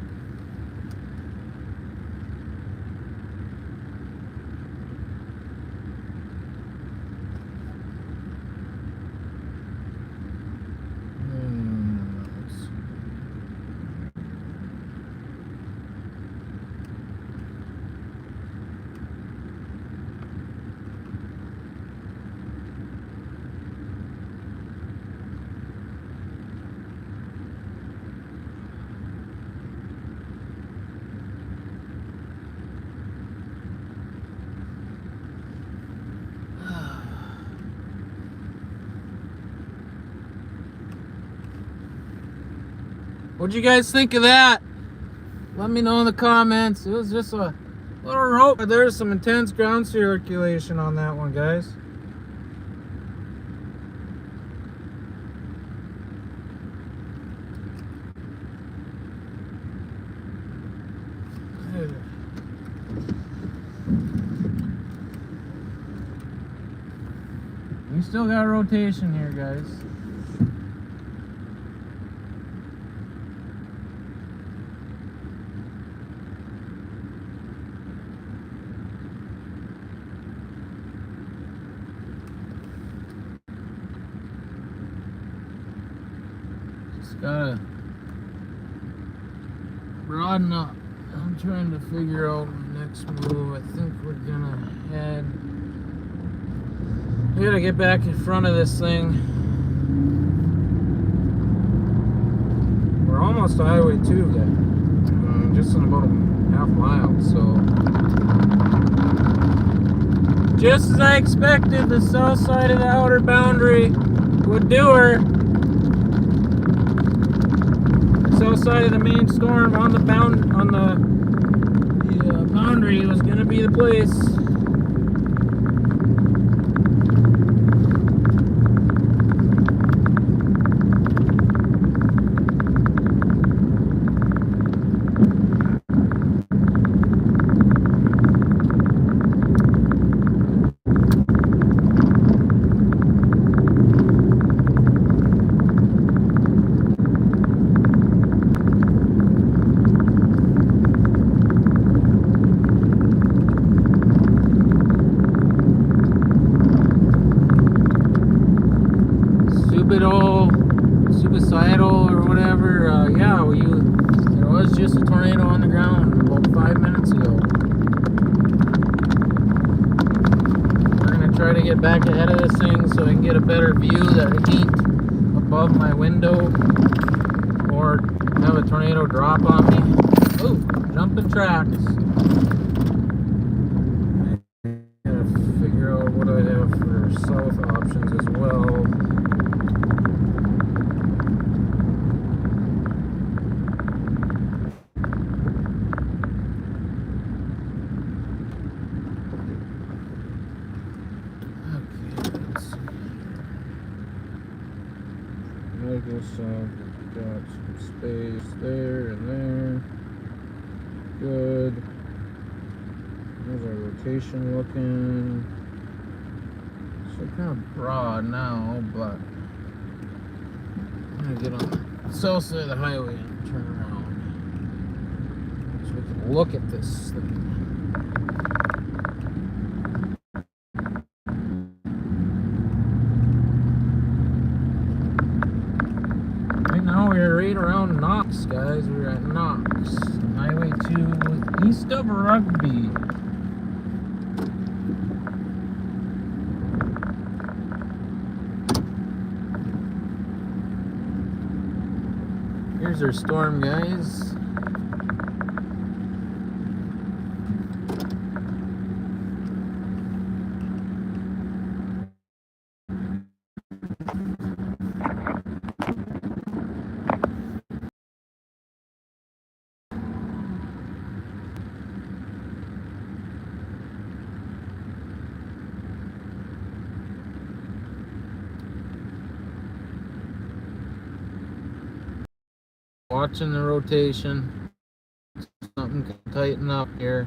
What'd you guys think of that? Let me know in the comments. It was just a little rope. There's some intense ground circulation on that one, guys. We still got rotation here, guys. Just gotta broaden up. I'm trying to figure out my next move. I think we're gonna head. We gotta get back in front of this thing. We're almost to Highway 2, guys. Just in about a half mile, so. Just as I expected, the south side of the outer boundary would do her. The south side of the main storm on the boundary was gonna be the place. Suicidal or whatever. Yeah, there was just a tornado on the ground about 5 minutes ago. We're gonna try to get back ahead of this thing so I can get a better view that it ain't above my window or have a tornado drop on me. Oh, jumping tracks. I gotta figure out what I have for south options as well. Go south, got some space there and there. Good. There's our rotation looking. So kind of broad now, but I'm gonna get on the south side of the highway and turn around so we can look at this thing. straight around Knox, guys. We're at Knox, Highway 2, east of Rugby. Here's our storm, guys. Watching the rotation. Something can tighten up here.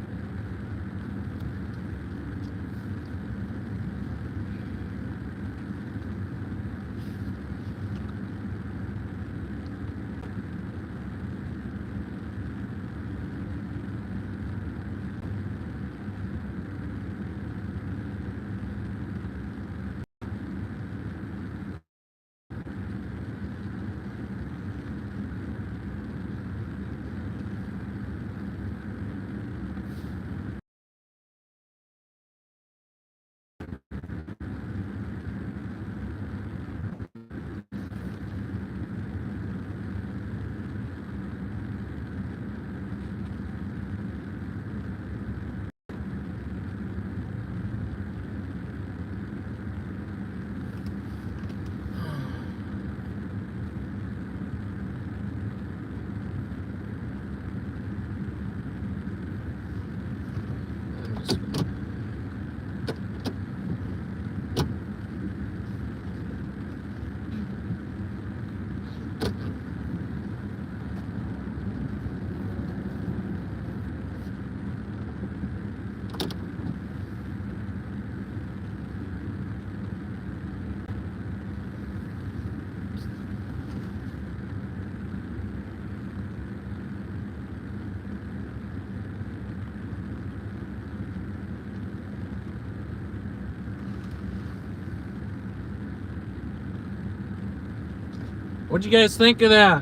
What'd you guys think of that?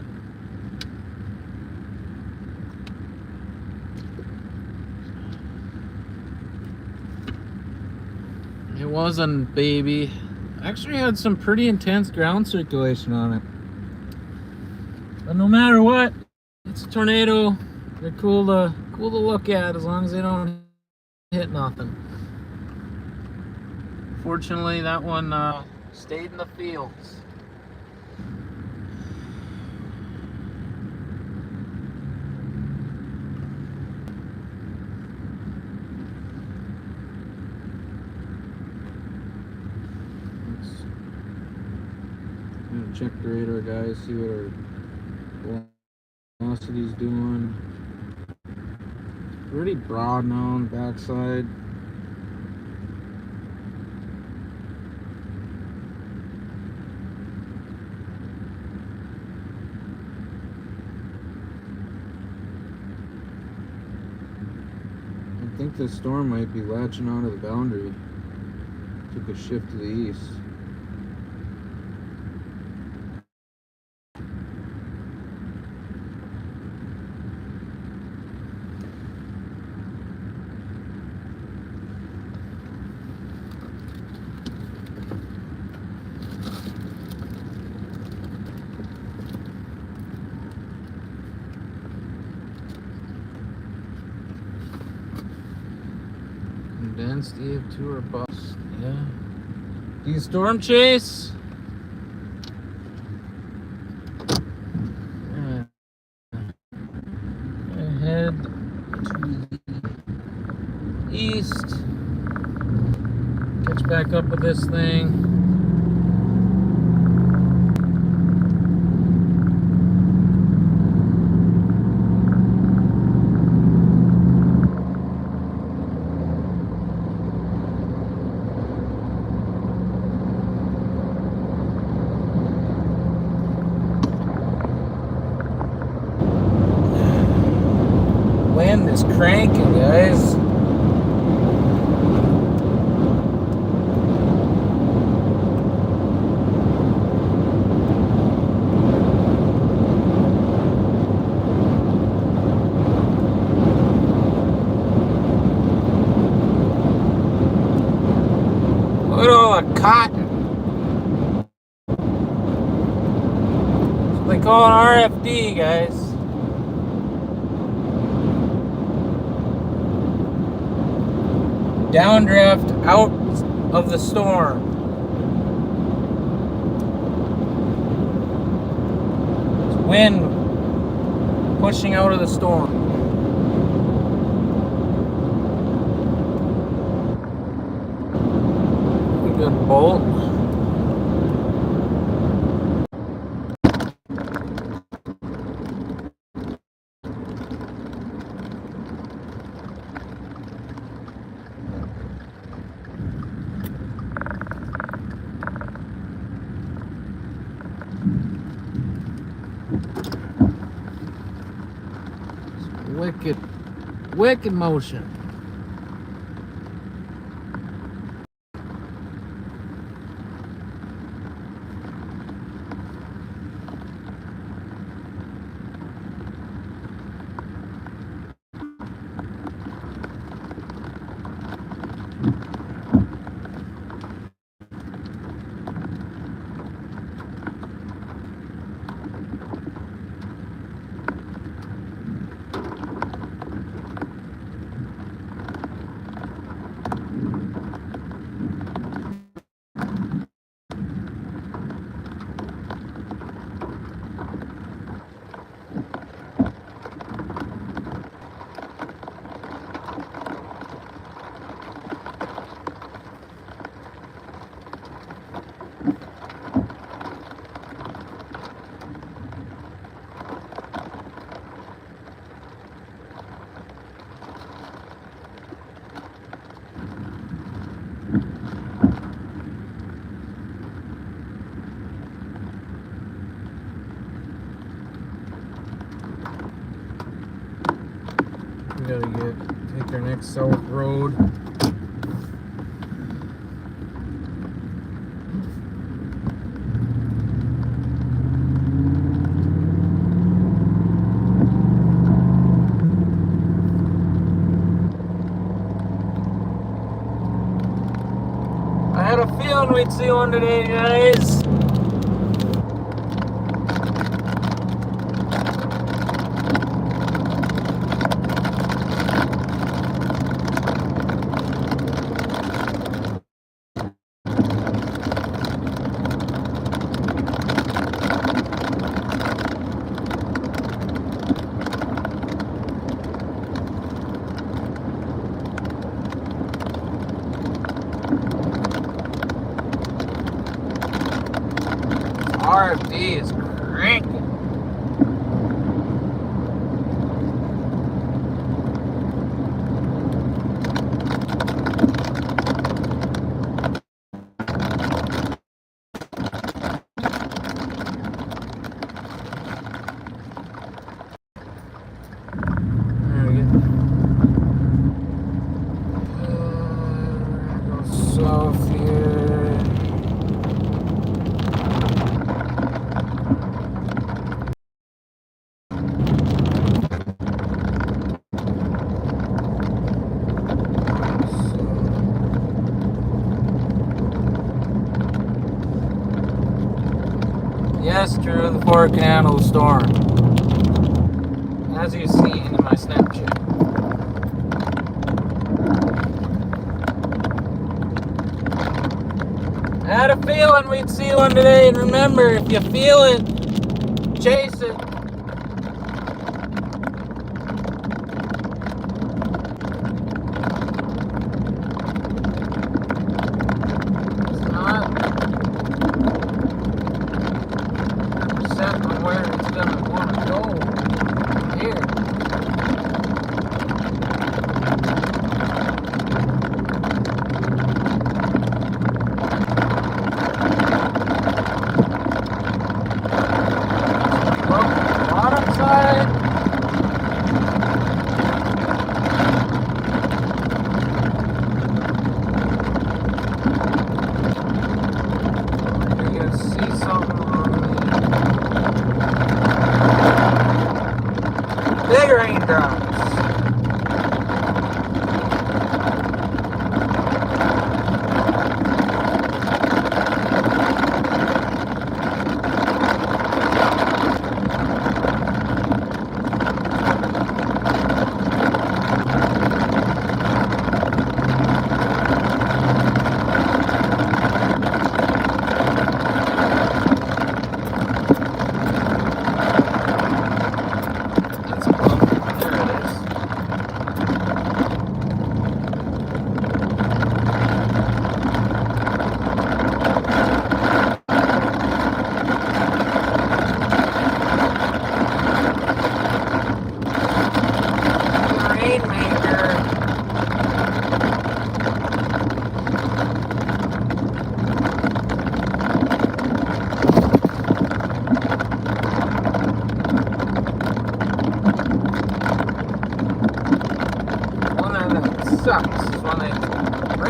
It wasn't, baby. Actually had some pretty intense ground circulation on it. But no matter what, it's a tornado. They're cool to look at as long as they don't hit nothing. Fortunately, that one stayed in the fields. Check the radar, guys, see what our velocity's doing. Pretty broad now on the backside. I think this storm might be latching onto the boundary. Took a shift to the east. Condensed EF2 or bust. Yeah. Do you storm chase? Head to the east. Catch back up with this thing. Wind is cranking, guys. at all the cotton. They call it RFD, guys. Downdraft out of the storm. It's wind pushing out of the storm. Good bolt. Wicked motion. We gotta take our next south road. I had a feeling we'd see one today, guys. RFD is cranking. There we go. Go south here. Yes, true, the Ford can handle the storm. As you've seen in my Snapchat. I had a feeling we'd see one today, and remember, if you feel it, chase it. It's not 100% on where it's gonna want to go here. Well,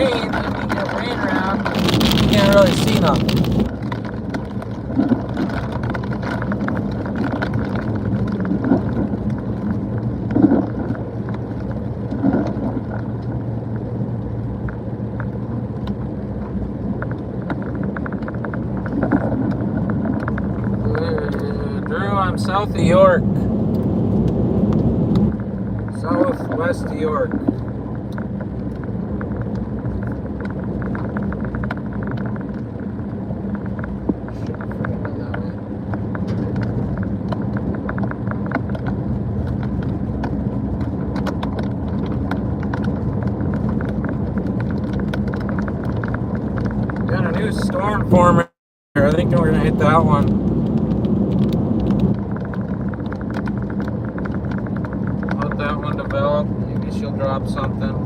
rain, and you get rain around, you can't really see nothing. I'm south of York. Southwest of York. Got a new storm former. I think we're gonna hit that one. Let that one develop. Maybe she'll drop something.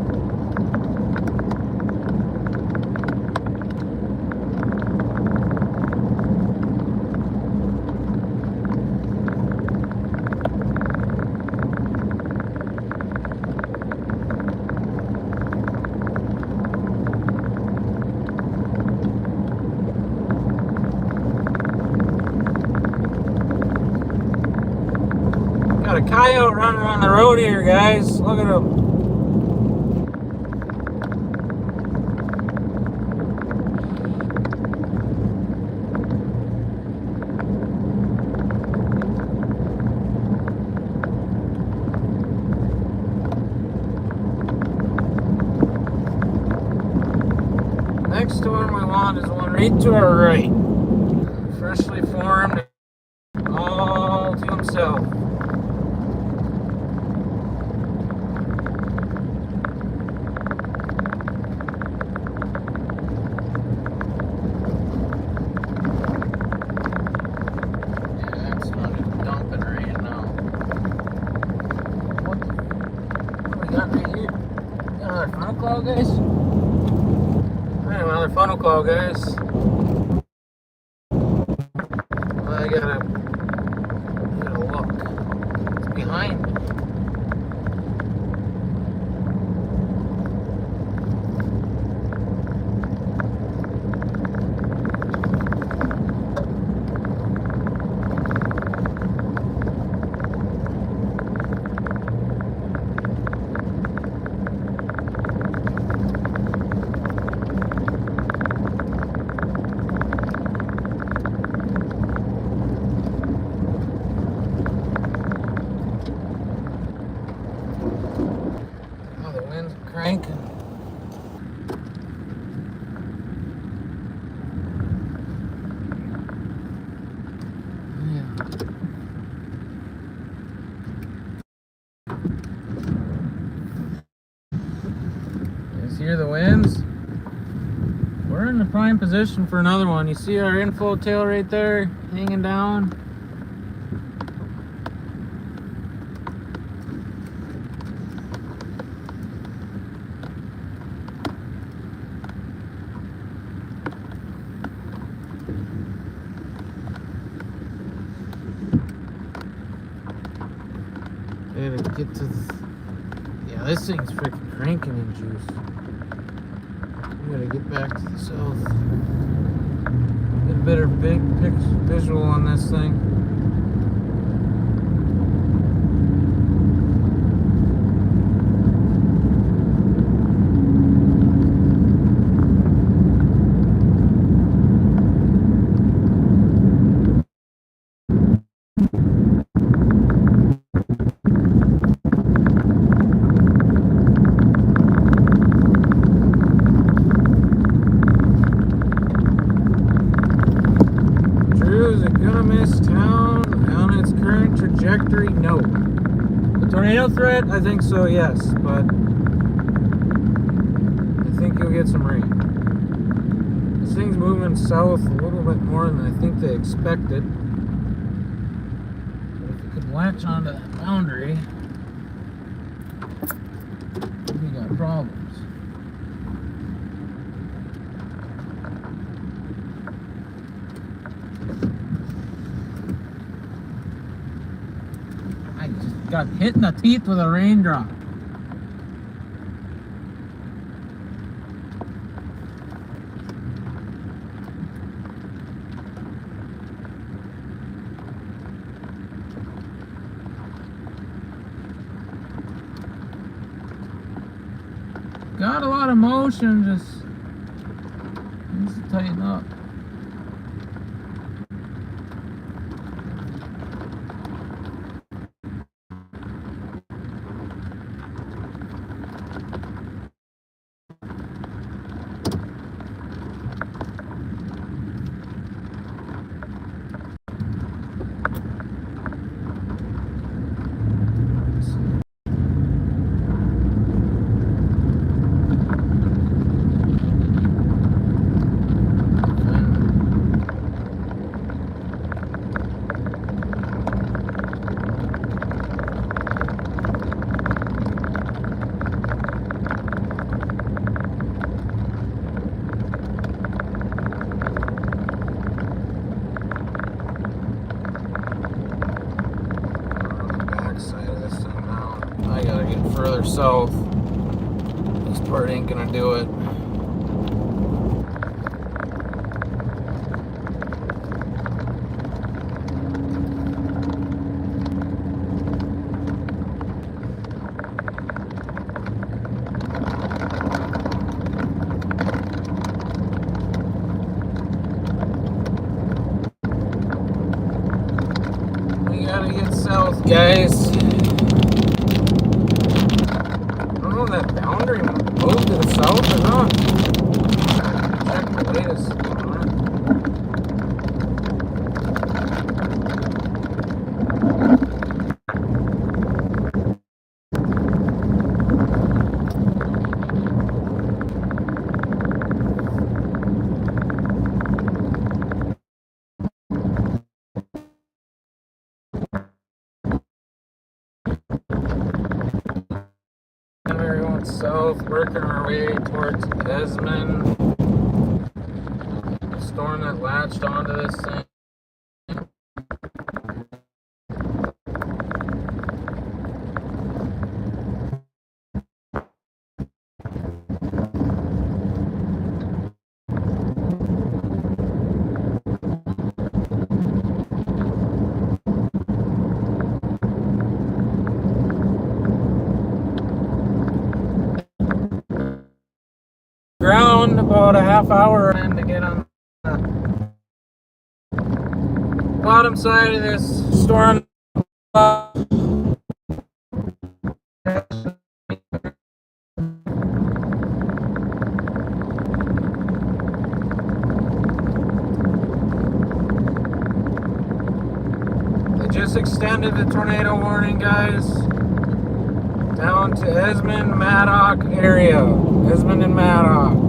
Got a coyote running on the road here, guys. Look at him. Next storm we want is one right to our right. Freshly formed, all to himself. Funnel cloud, guys. Another funnel cloud, guys. Well, I gotta look. It's behind me. Cranking. Yeah. You guys hear the winds? We're in the prime position for another one. You see our inflow tail right there hanging down? Gotta get to yeah, this thing's freaking cranking in juice. We gotta get back to the south. Get a better big visual on this thing. Trajectory, no. The tornado threat, I think so, yes, but I think you'll get some rain. This thing's moving south a little bit more than I think they expected. But if you could latch onto that boundary, we got problems. Got hit in the teeth with a raindrop. of motion, just needs to tighten up. I gotta get further south. This part ain't gonna do it. We gotta get south, guys. That boundary moved to the south or not? Check the latest on it. We're going south, working our way towards Esmond. The storm that latched onto this thing. Ground about a half hour in to get on the bottom side of this storm. They just extended the tornado warning, guys, down to Esmond, Maddock area. Esmond and Maddock.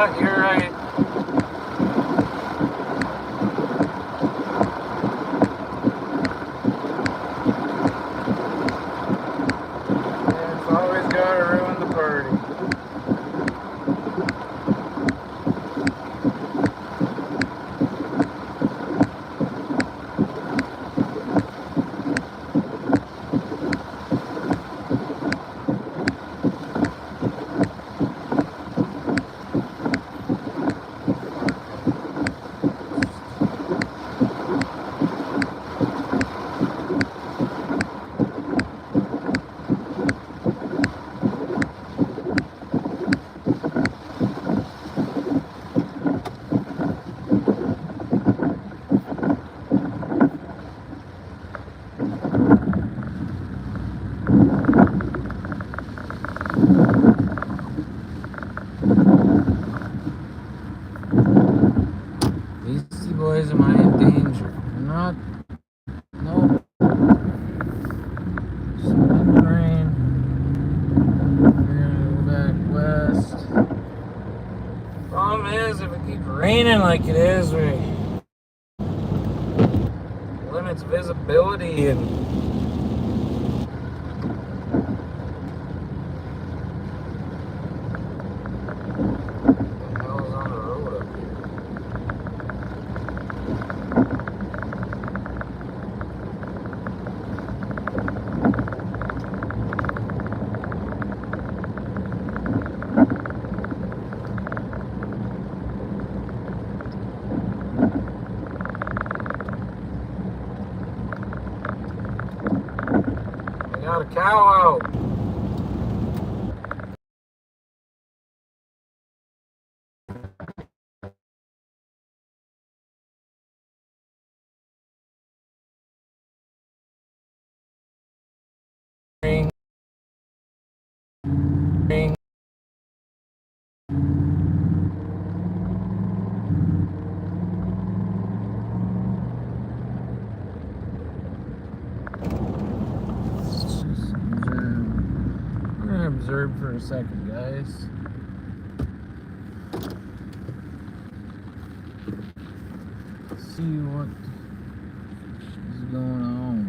Yeah, you're right. Yeah, it's always gotta ruin the party. Beastie Boys, am I in danger? Not. Nope. Some rain. We're gonna go back west. Problem is, if it keeps raining like it is, we limits visibility and what the hell is on the road up here? I got a cow out. Ring, ring. We're gonna observe for a second, guys. See what is going on.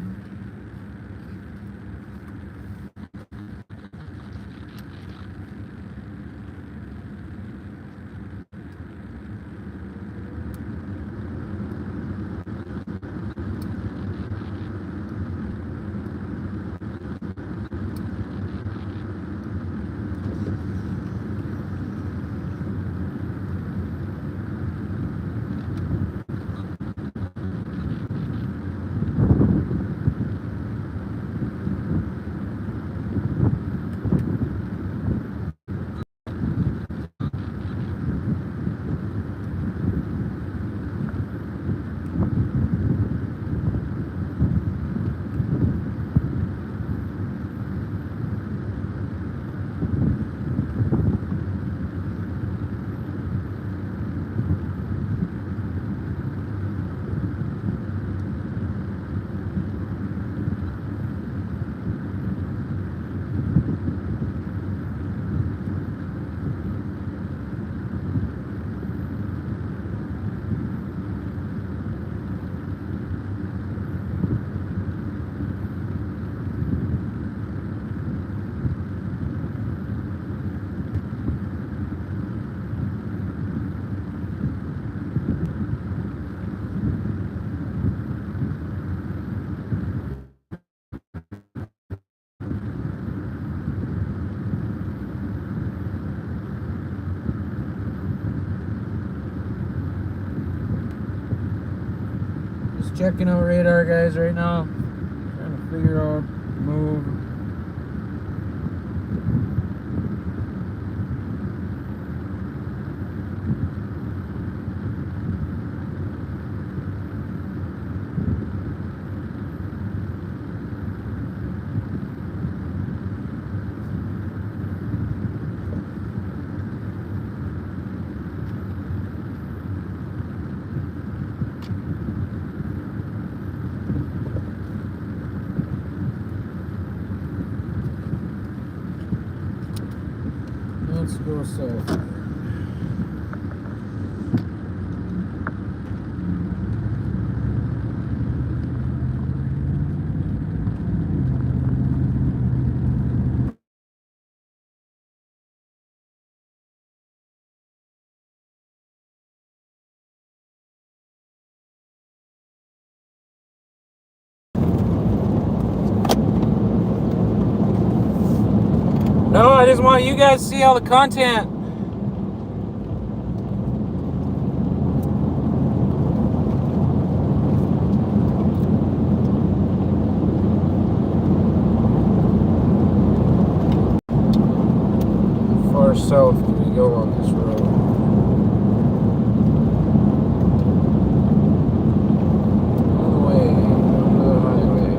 Just checking out radar, guys, right now. Trying to figure out move. Let's go south. No, I just want you guys to see all the content. How far south do we go on this road? All the way on the highway.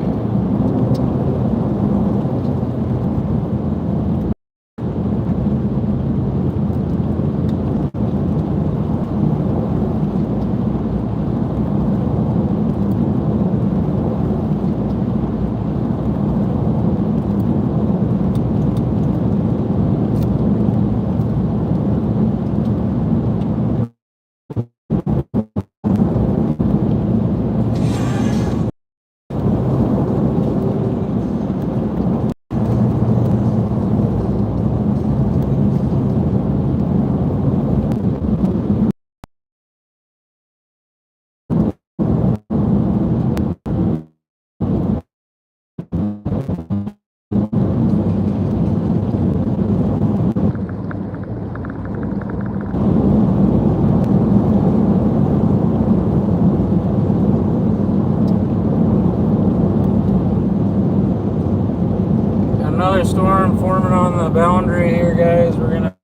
Another storm forming on the boundary here, guys. We're gonna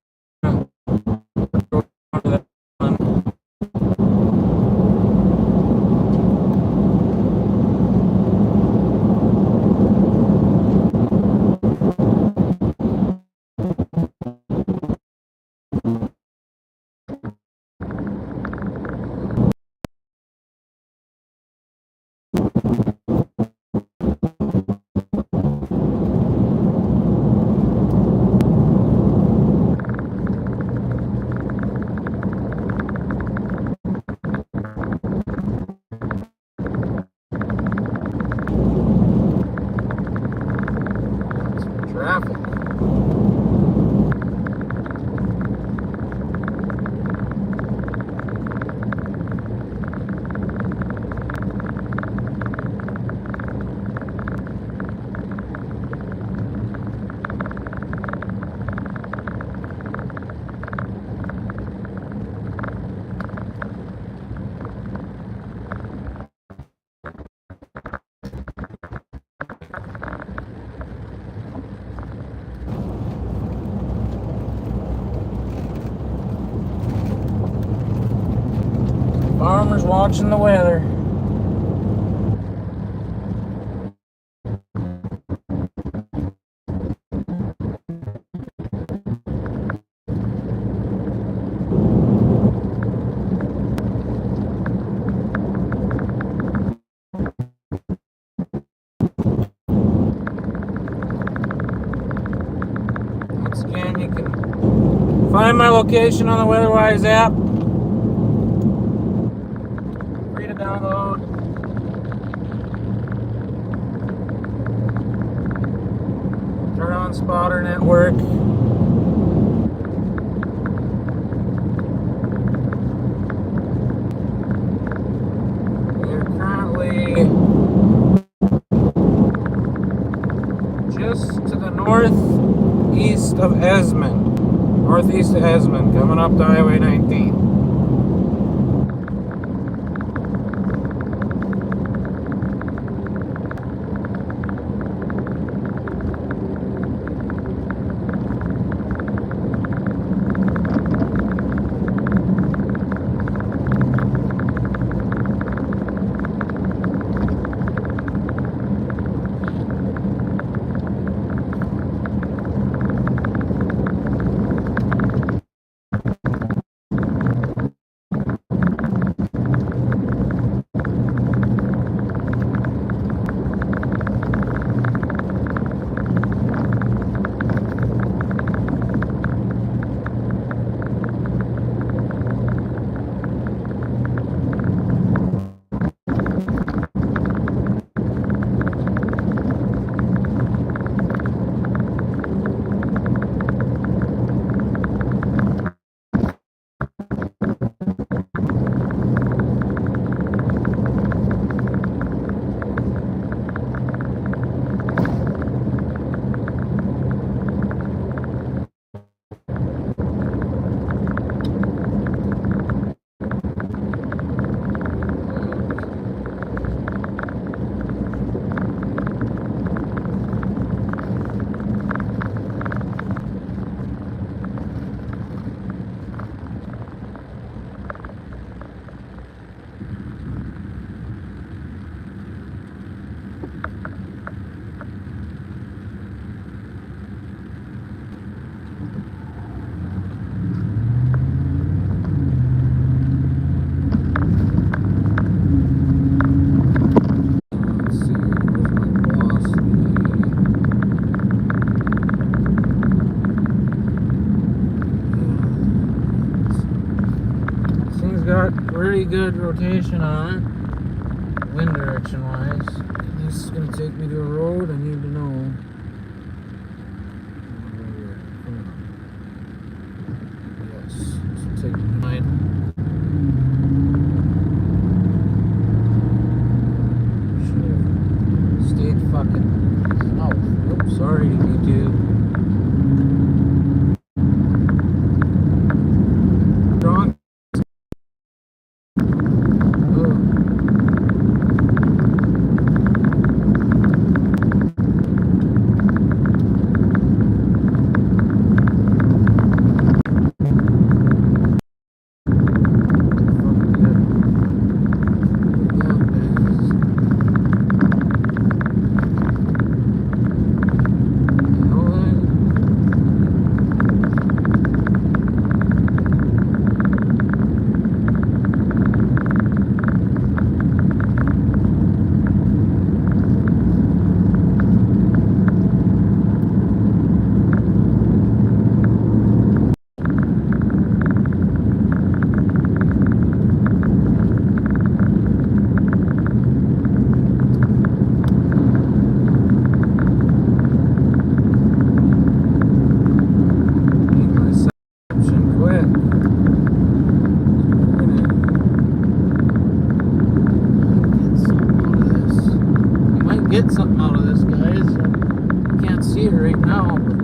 go on to that one. Traffic. Farmers watching the weather. Once again, you can find my location on the WeatherWise app. Free to download. Turn on Spotter Network. We are currently just to the northeast of Esmond. Northeast of Esmond, coming up to Highway 19. got pretty good rotation on it, wind direction wise. This is going to take me to a road I need to know. Yes, this will take me to my stayed fucking south. Oops, sorry, YouTube. Wrong. Get something out of this, guys. I can't see it right now, but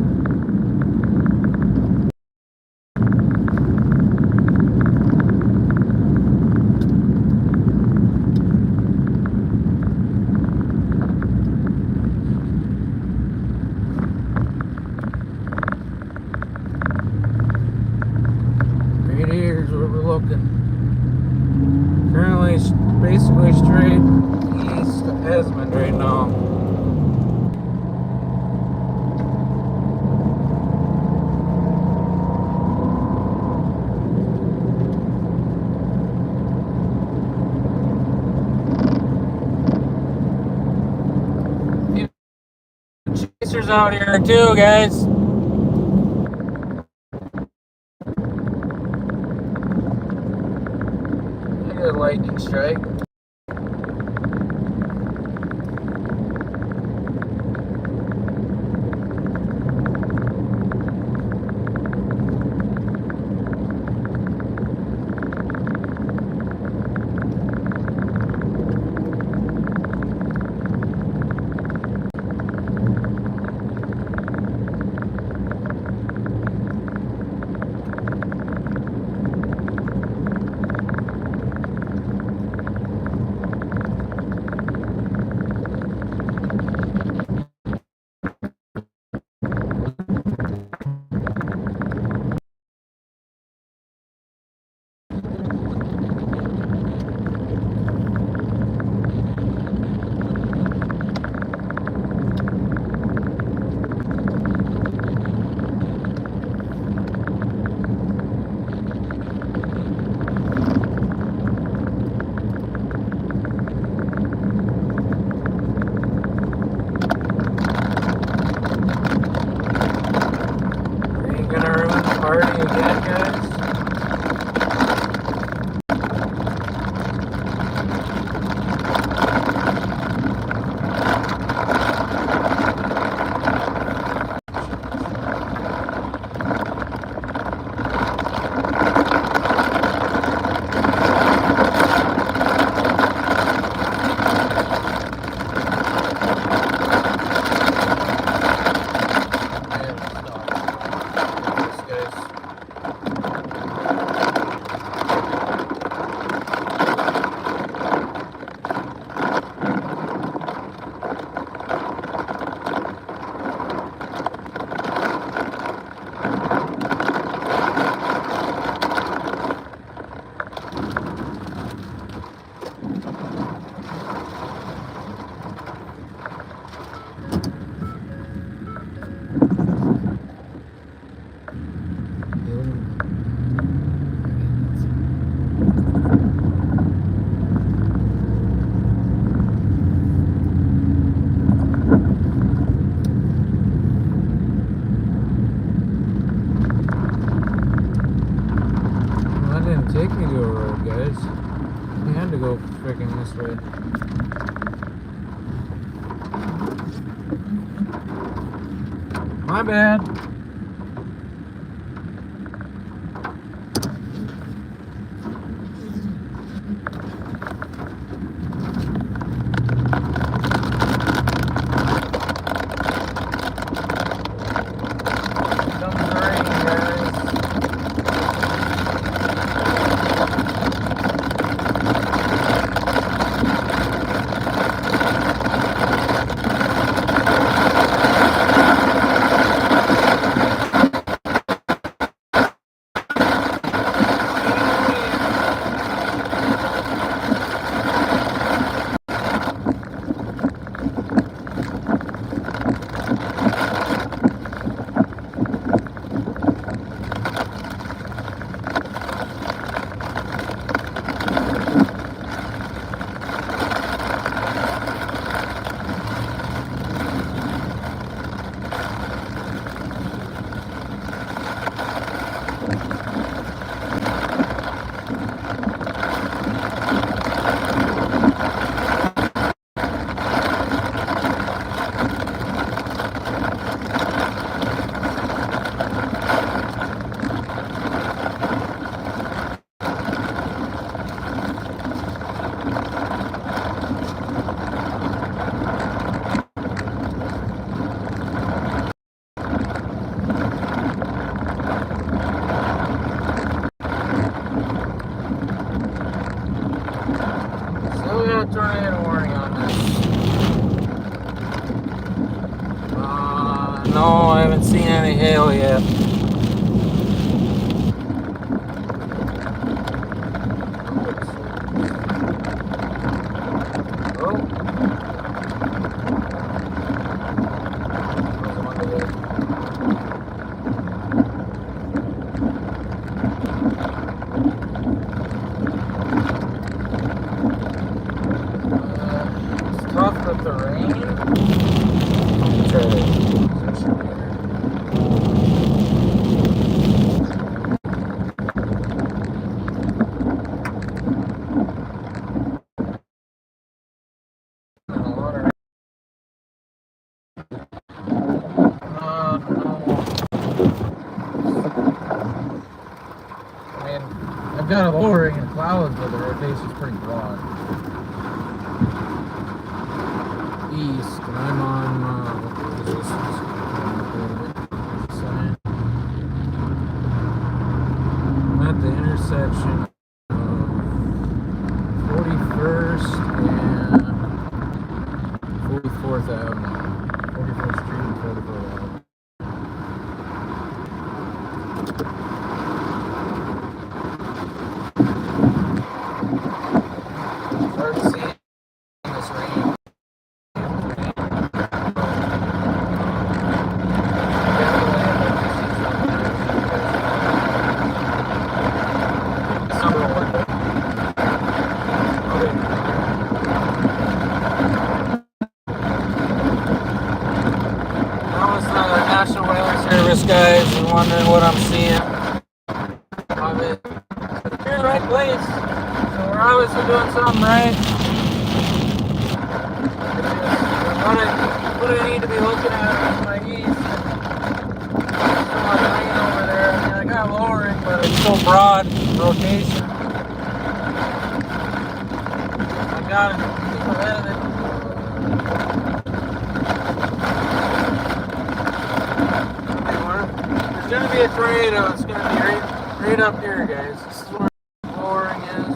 right here is where we're looking. Currently, basically straight east of Esmond right now. Chasers out here too, guys. I got a lightning strike. Party again, guys. freaking this way. My bad. Tornado warning on this. No, I haven't seen any hail yet. Tough with the rain. Try to position here. I've got a lowering in clouds, but the rotation's pretty broad. East, and I'm on, what is this? I'm at the intersection of 41st and 44th Avenue. 41st Street and 44th Avenue. Start seeing this rain. Guys, and wondering what I'm seeing. I'm in the right place, so we're obviously doing something right. What I need to be looking at is my east. So much rain over there. I mean, I got lowering, but it's so broad rotation. I gotta keep ahead of it. There's gonna be a tornado. It's gonna be right up here, guys. This is where the lowering is.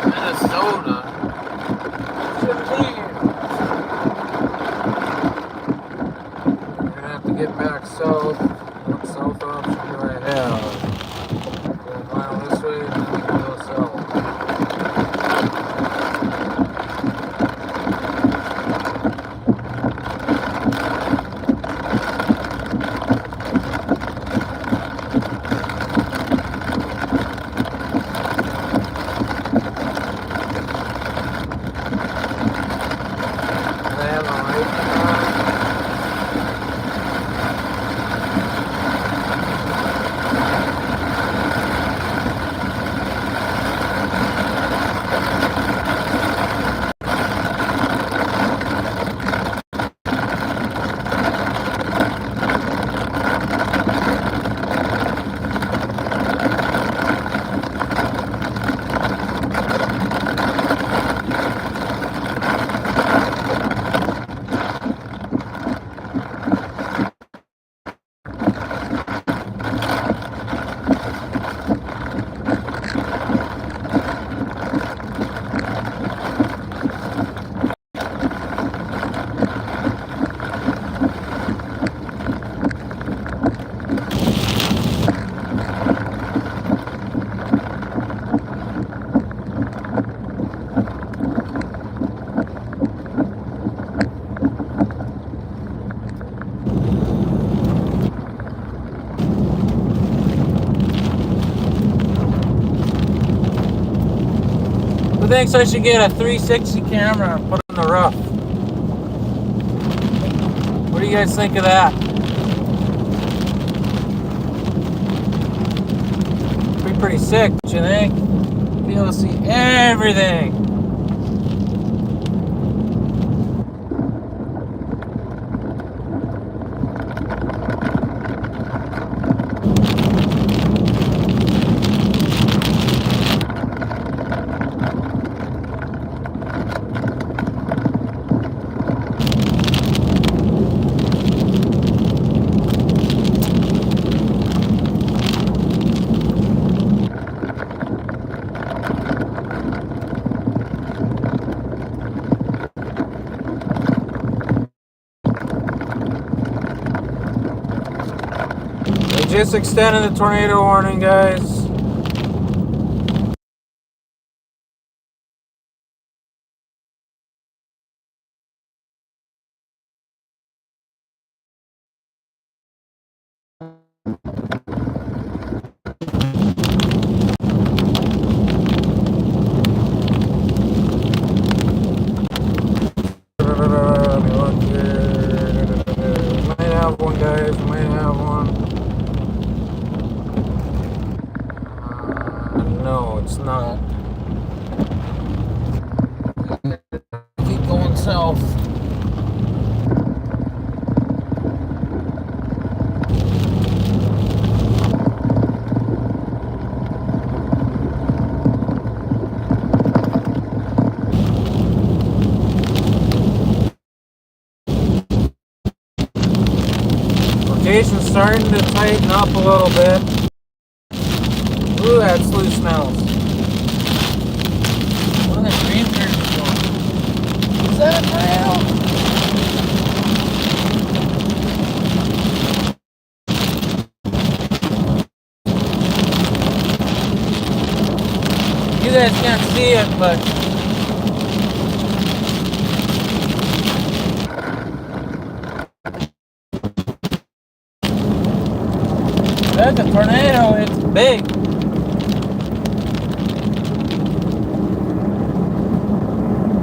Minnesota. I'm gonna have to get back south. What south option do I have? Go a mile this way and then we can go south. Who thinks I should get a 360 camera and put in the roof? What do you guys think of that? Pretty sick, don't you think? Be able to see everything. Just extending the tornado warning, guys. Might have one, guys. Might have one. No, it's not. Keep going south. Rotation's starting to tighten up a little bit. Ooh, that slew smells. What are the green curtains doing? Is that a trail? You guys can't see it, but that's a tornado. It's big.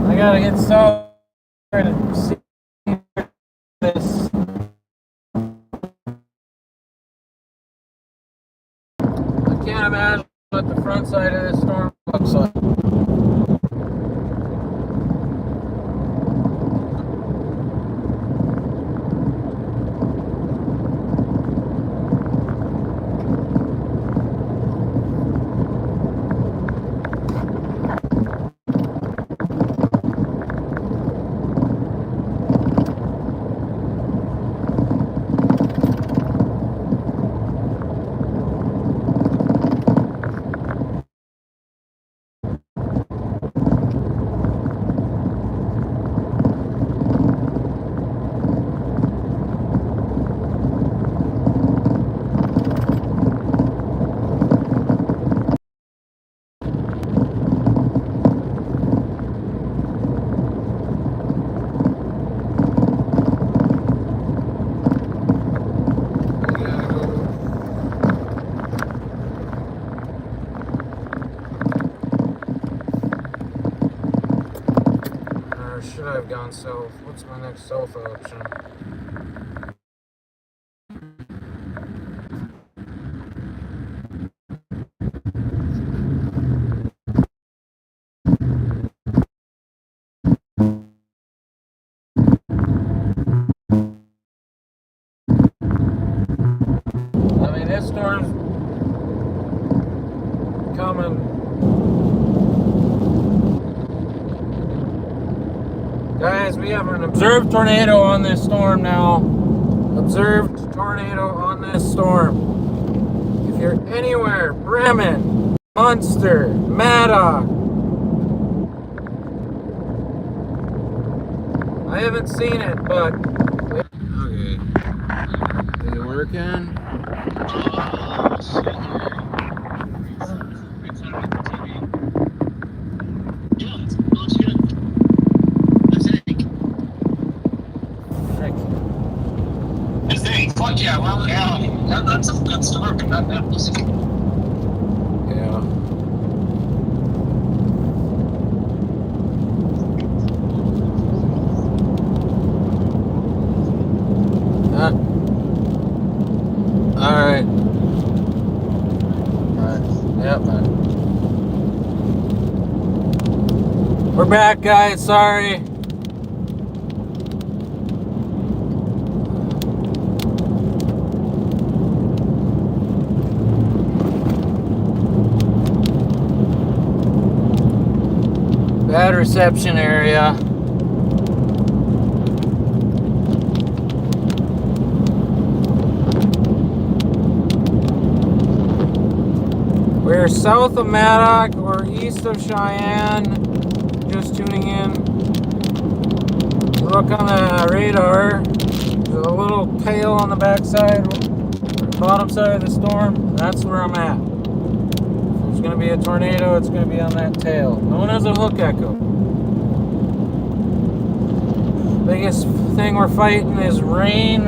I gotta get south to see this. I can't imagine what the front side of this storm looks like. Should I have gone south? What's my next south option? I mean, this storm's coming. Guys, we have an observed tornado on this storm now. Observed tornado on this storm. If you're anywhere, Bremen, Munster, Maddock. I haven't seen it, but... Okay. Is it working? Fuck yeah, well, yeah, that's a good start. That was... Yeah. Alright. Yep. We're back, guys. Sorry. Bad reception area. We're south of Maddock or east of Cheyenne. Just tuning in. Look on the radar. There's a little tail on the backside, bottom side of the storm. That's where I'm at. If there's going to be a tornado, it's going to be on that tail, known as a hook echo. Biggest thing we're fighting is rain.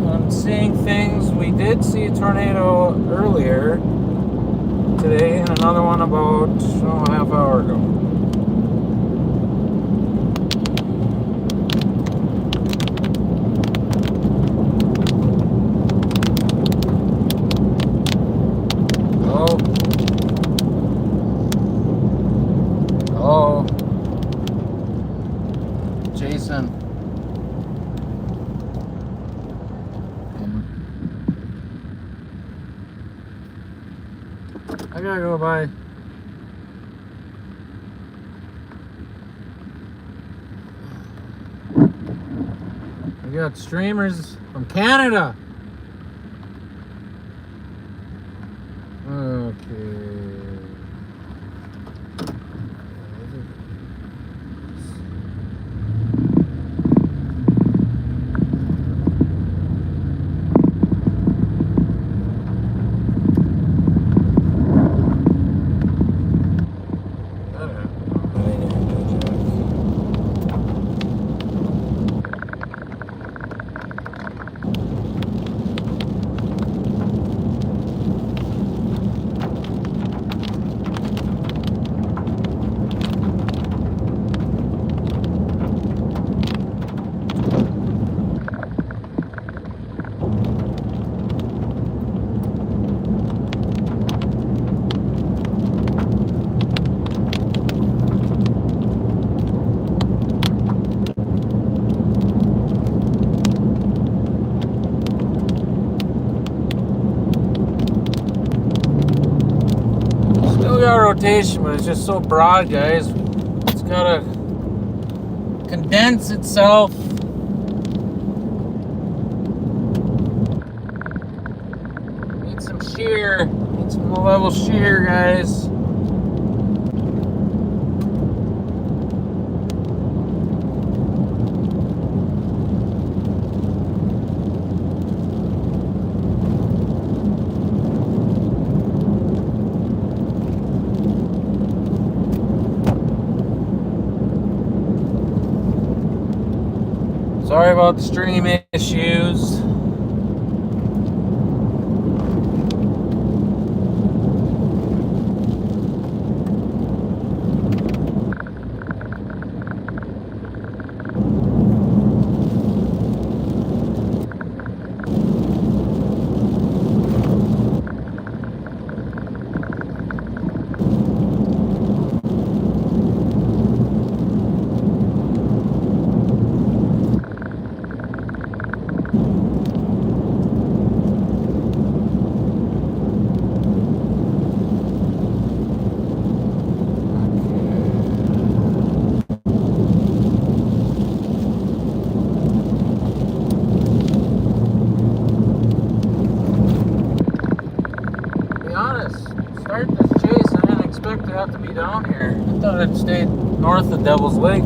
I'm seeing things. We did see a tornado earlier today and another one about a half hour ago. Oh, Jason. I gotta go by. We got streamers from Canada. Okay. Rotation, but it's just so broad, guys. It's gotta condense itself. Need some shear. Need some low level shear, guys. Sorry about the stream issues. have to be down here. I thought it stayed north of Devil's Lake.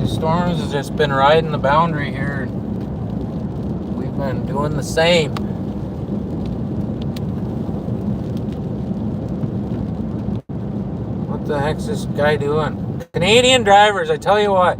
Storms has just been riding the boundary here, and we've been doing the same. What the heck's this guy doing? Canadian drivers, I tell you what.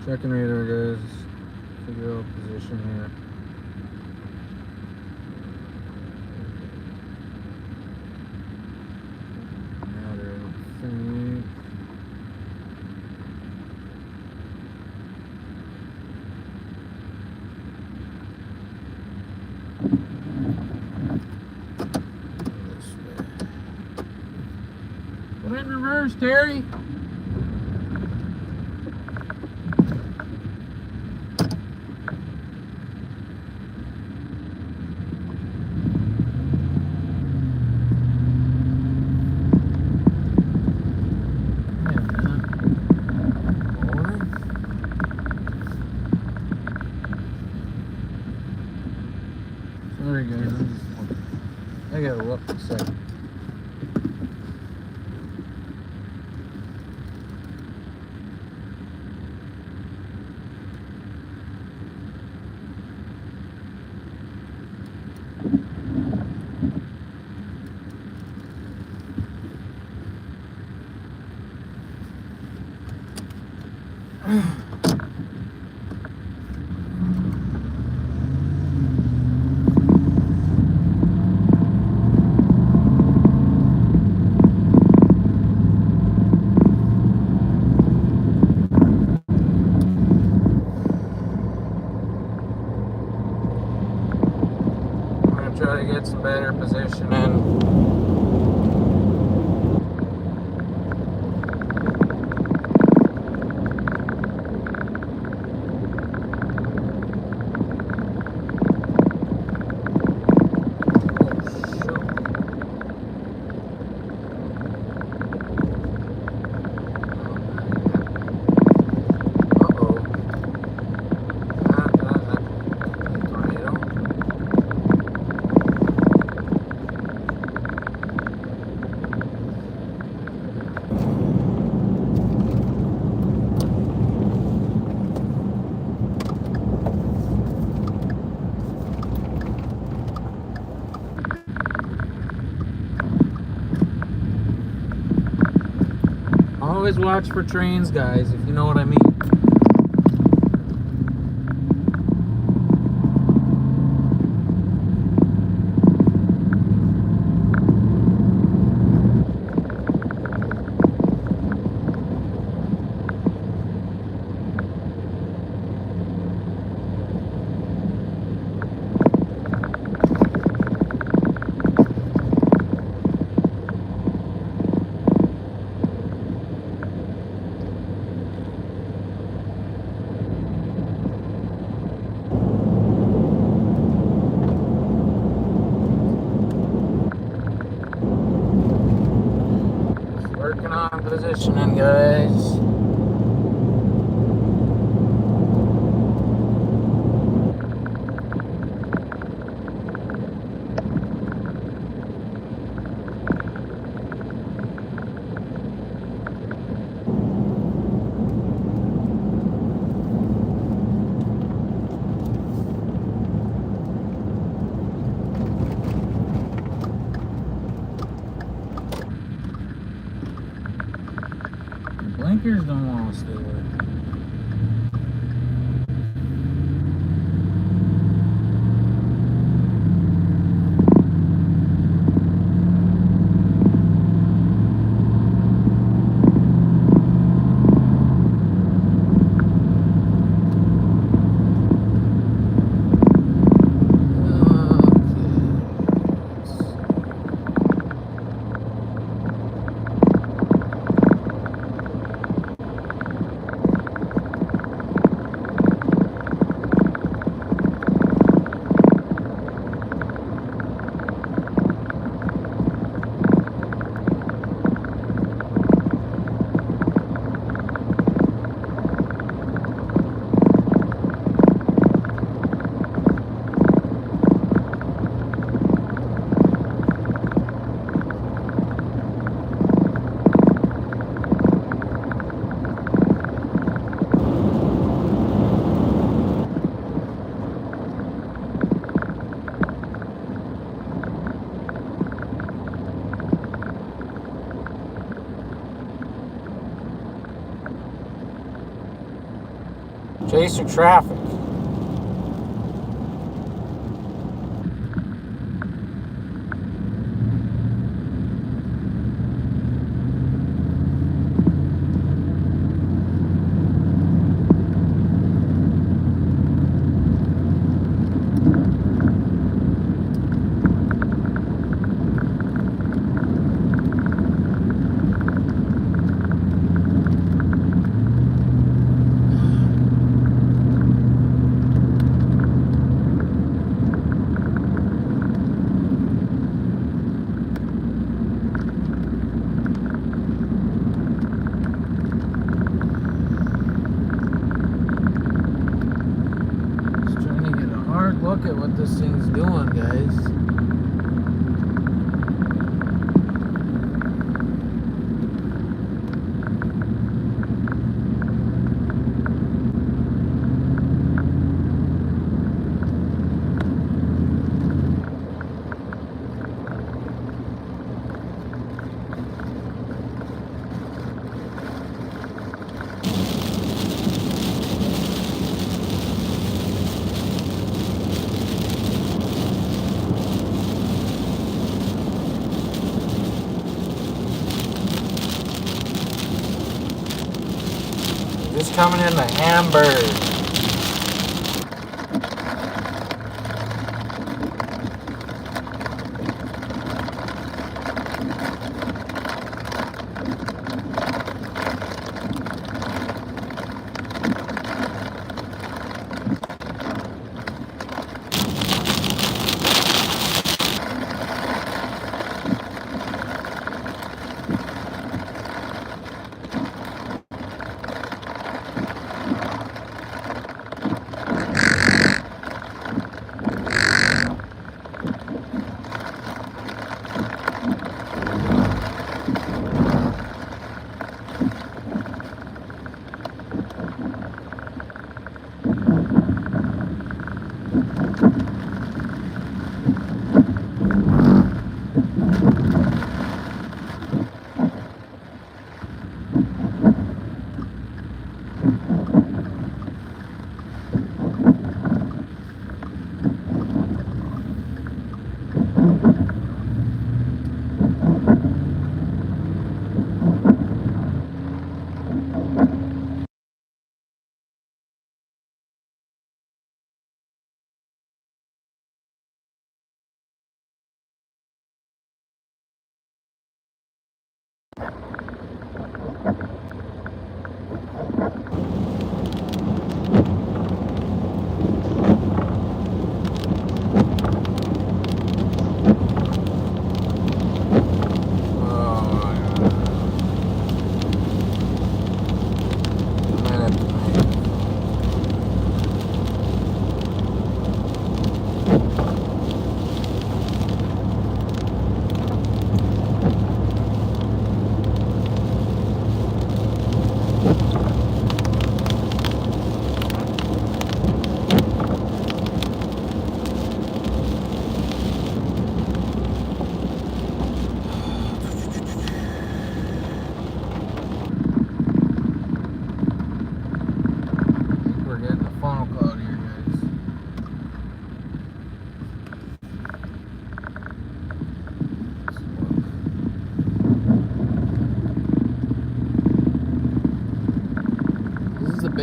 Checking radar, guys. Figure out position here. Now there, I don't think. This way. Put it in reverse, Terry. Sorry guys, I gotta look a second. Try to get some better positioning. Always watch for trains, guys, if you know what I mean. Working on positioning, guys. blinkers don't want to stay there. Chasing traffic. Look at what this thing's doing, guys. Just coming in the Hamburg.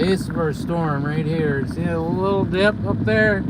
base of our storm right here. See a little dip up there?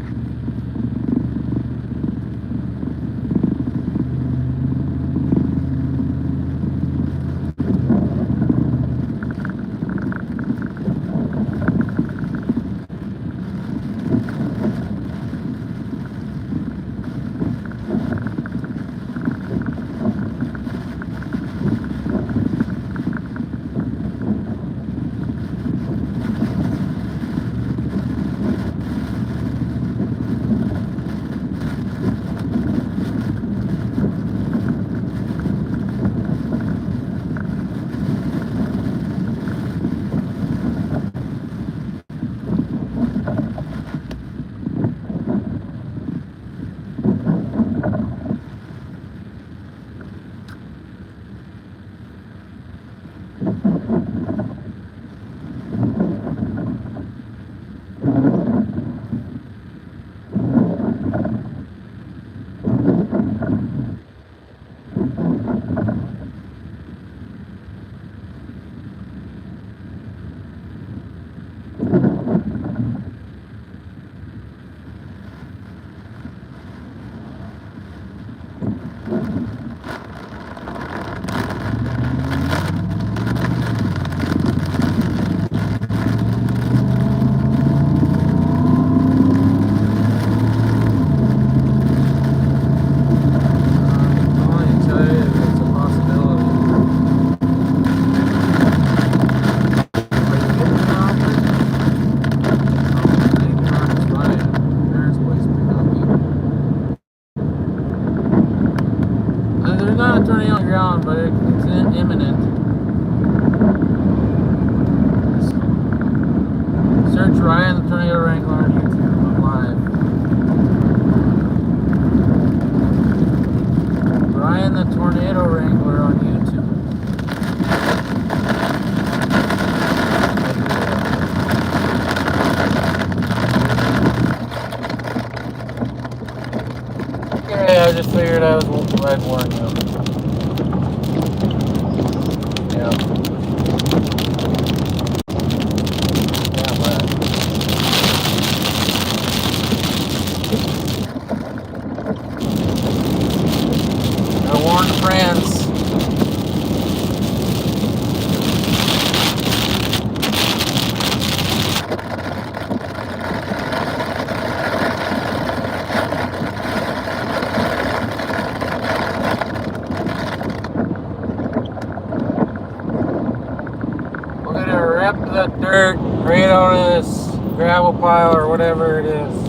Not turning on the ground, but it's imminent. Search Ryan the Tornado Wrangler on YouTube. I'm live. Ryan the Tornado Wrangler on YouTube. Okay, I just figured I'd warn you. Friends. We're gonna rip the dirt right out of this gravel pile or whatever it is.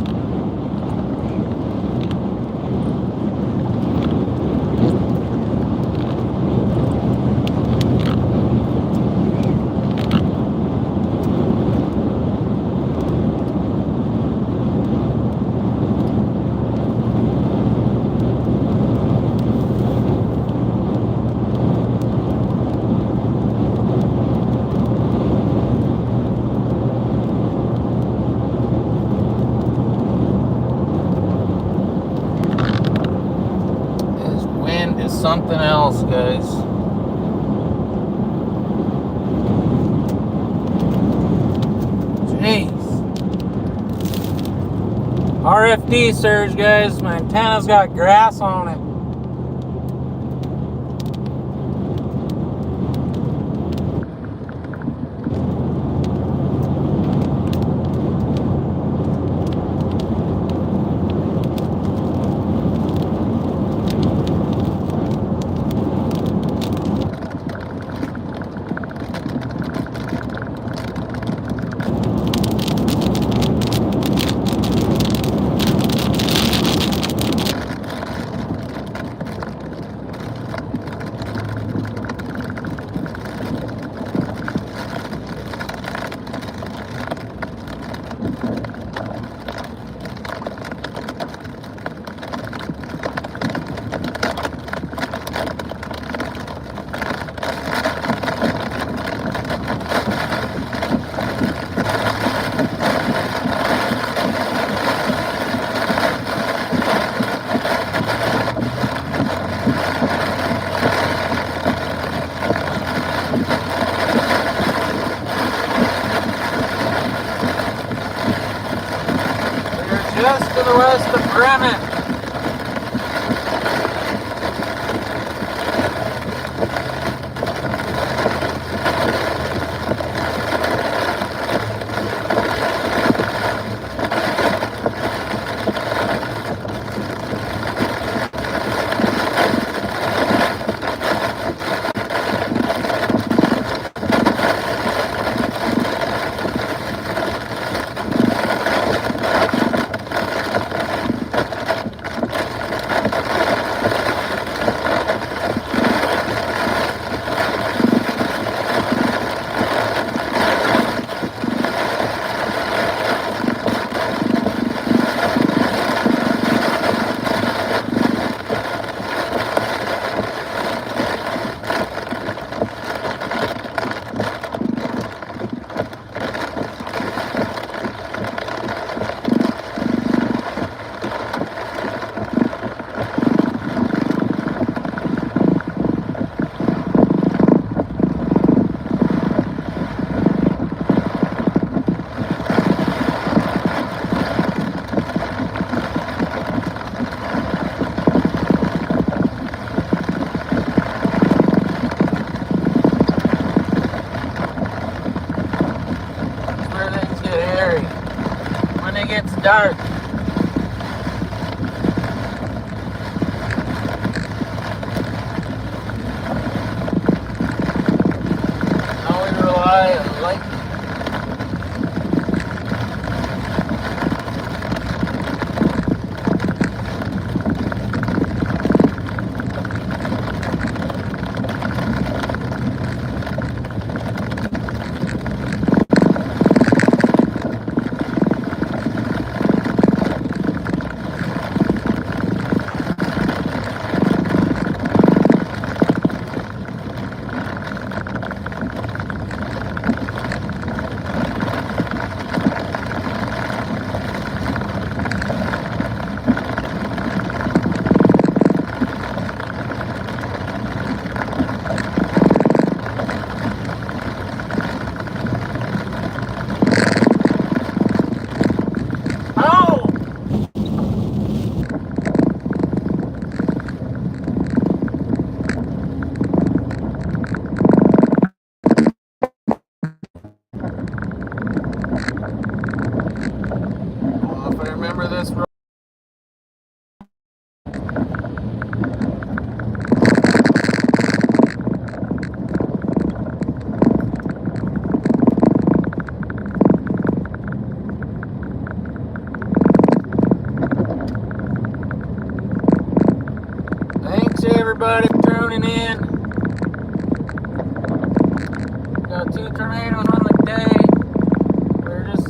Something else, guys. Jeez. RFD surge, guys. My antenna's got grass on it. the west of Bremen. It's dark. Now we rely on light. If I remember this road. Thanks everybody for tuning in. Got 2 tornadoes on the day. We're just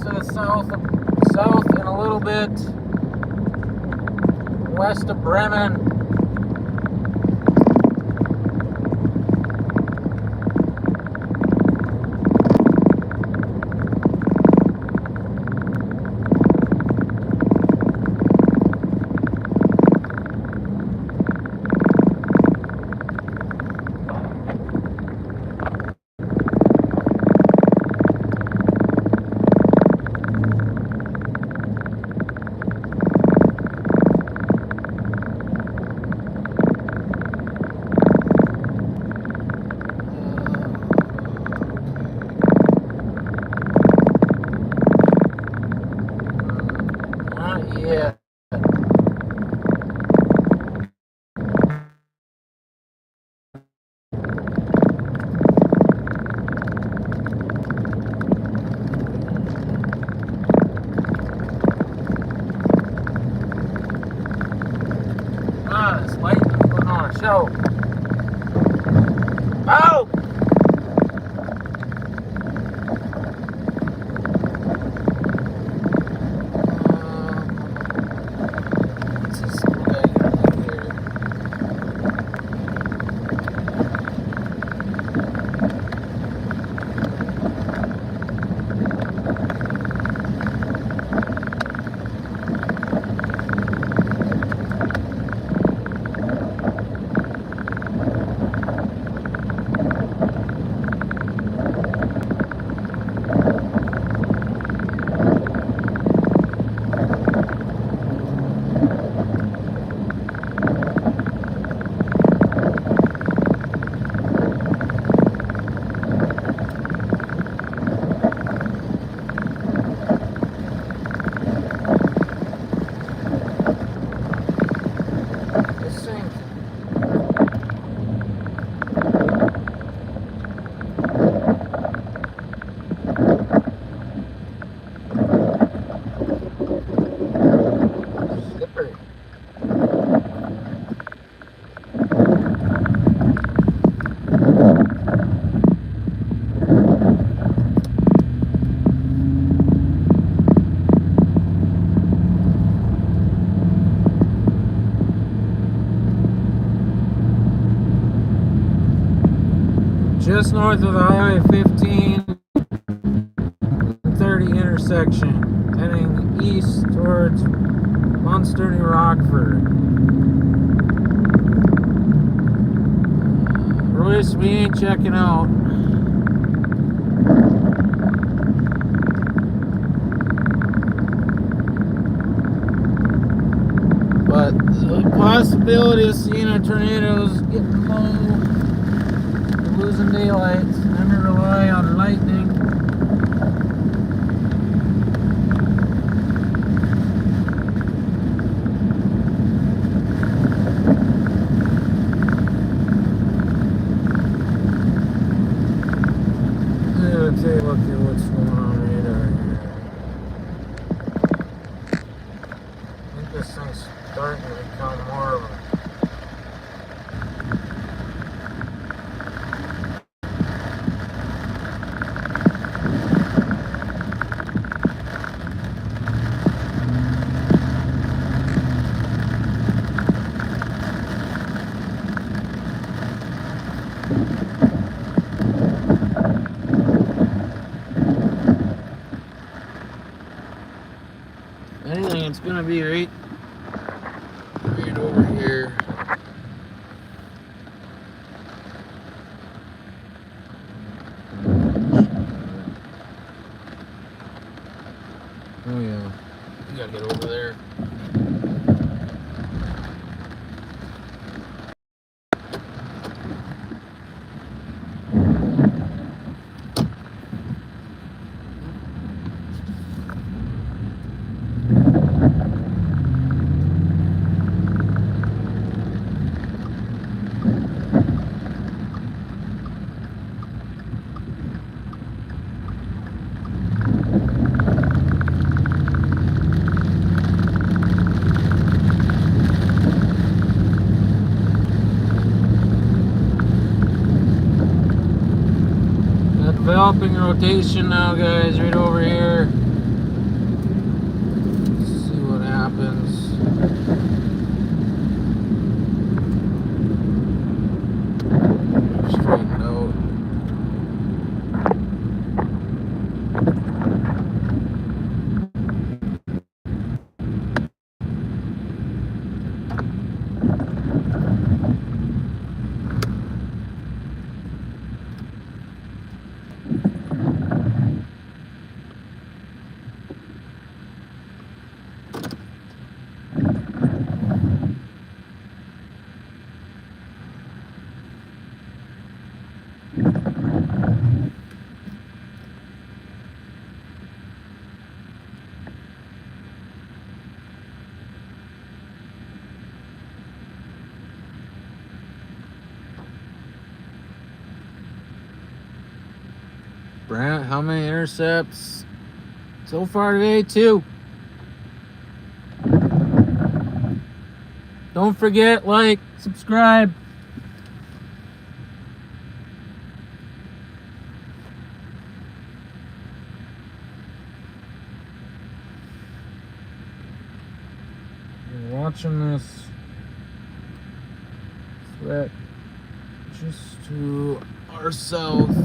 south and a little bit west of Bremen. Yeah. This light putting on a show. Oh! just north of the Highway 15 30 intersection, heading east towards Munster, New Rockford. Royce, we ain't checking out. But the possibility of seeing a tornado is getting low. We're losing daylight. Never rely on lightning. Take a look at what's going on radar here. I think this thing's starting to become more of a anything. It's gonna be right over here. Oh yeah, you gotta get over there. Developing rotation now, guys, right over here. Let's see what happens. Straighten it out. Brant, how many intercepts so far today? 2. Don't forget, like, subscribe. You're watching this threat just to our south.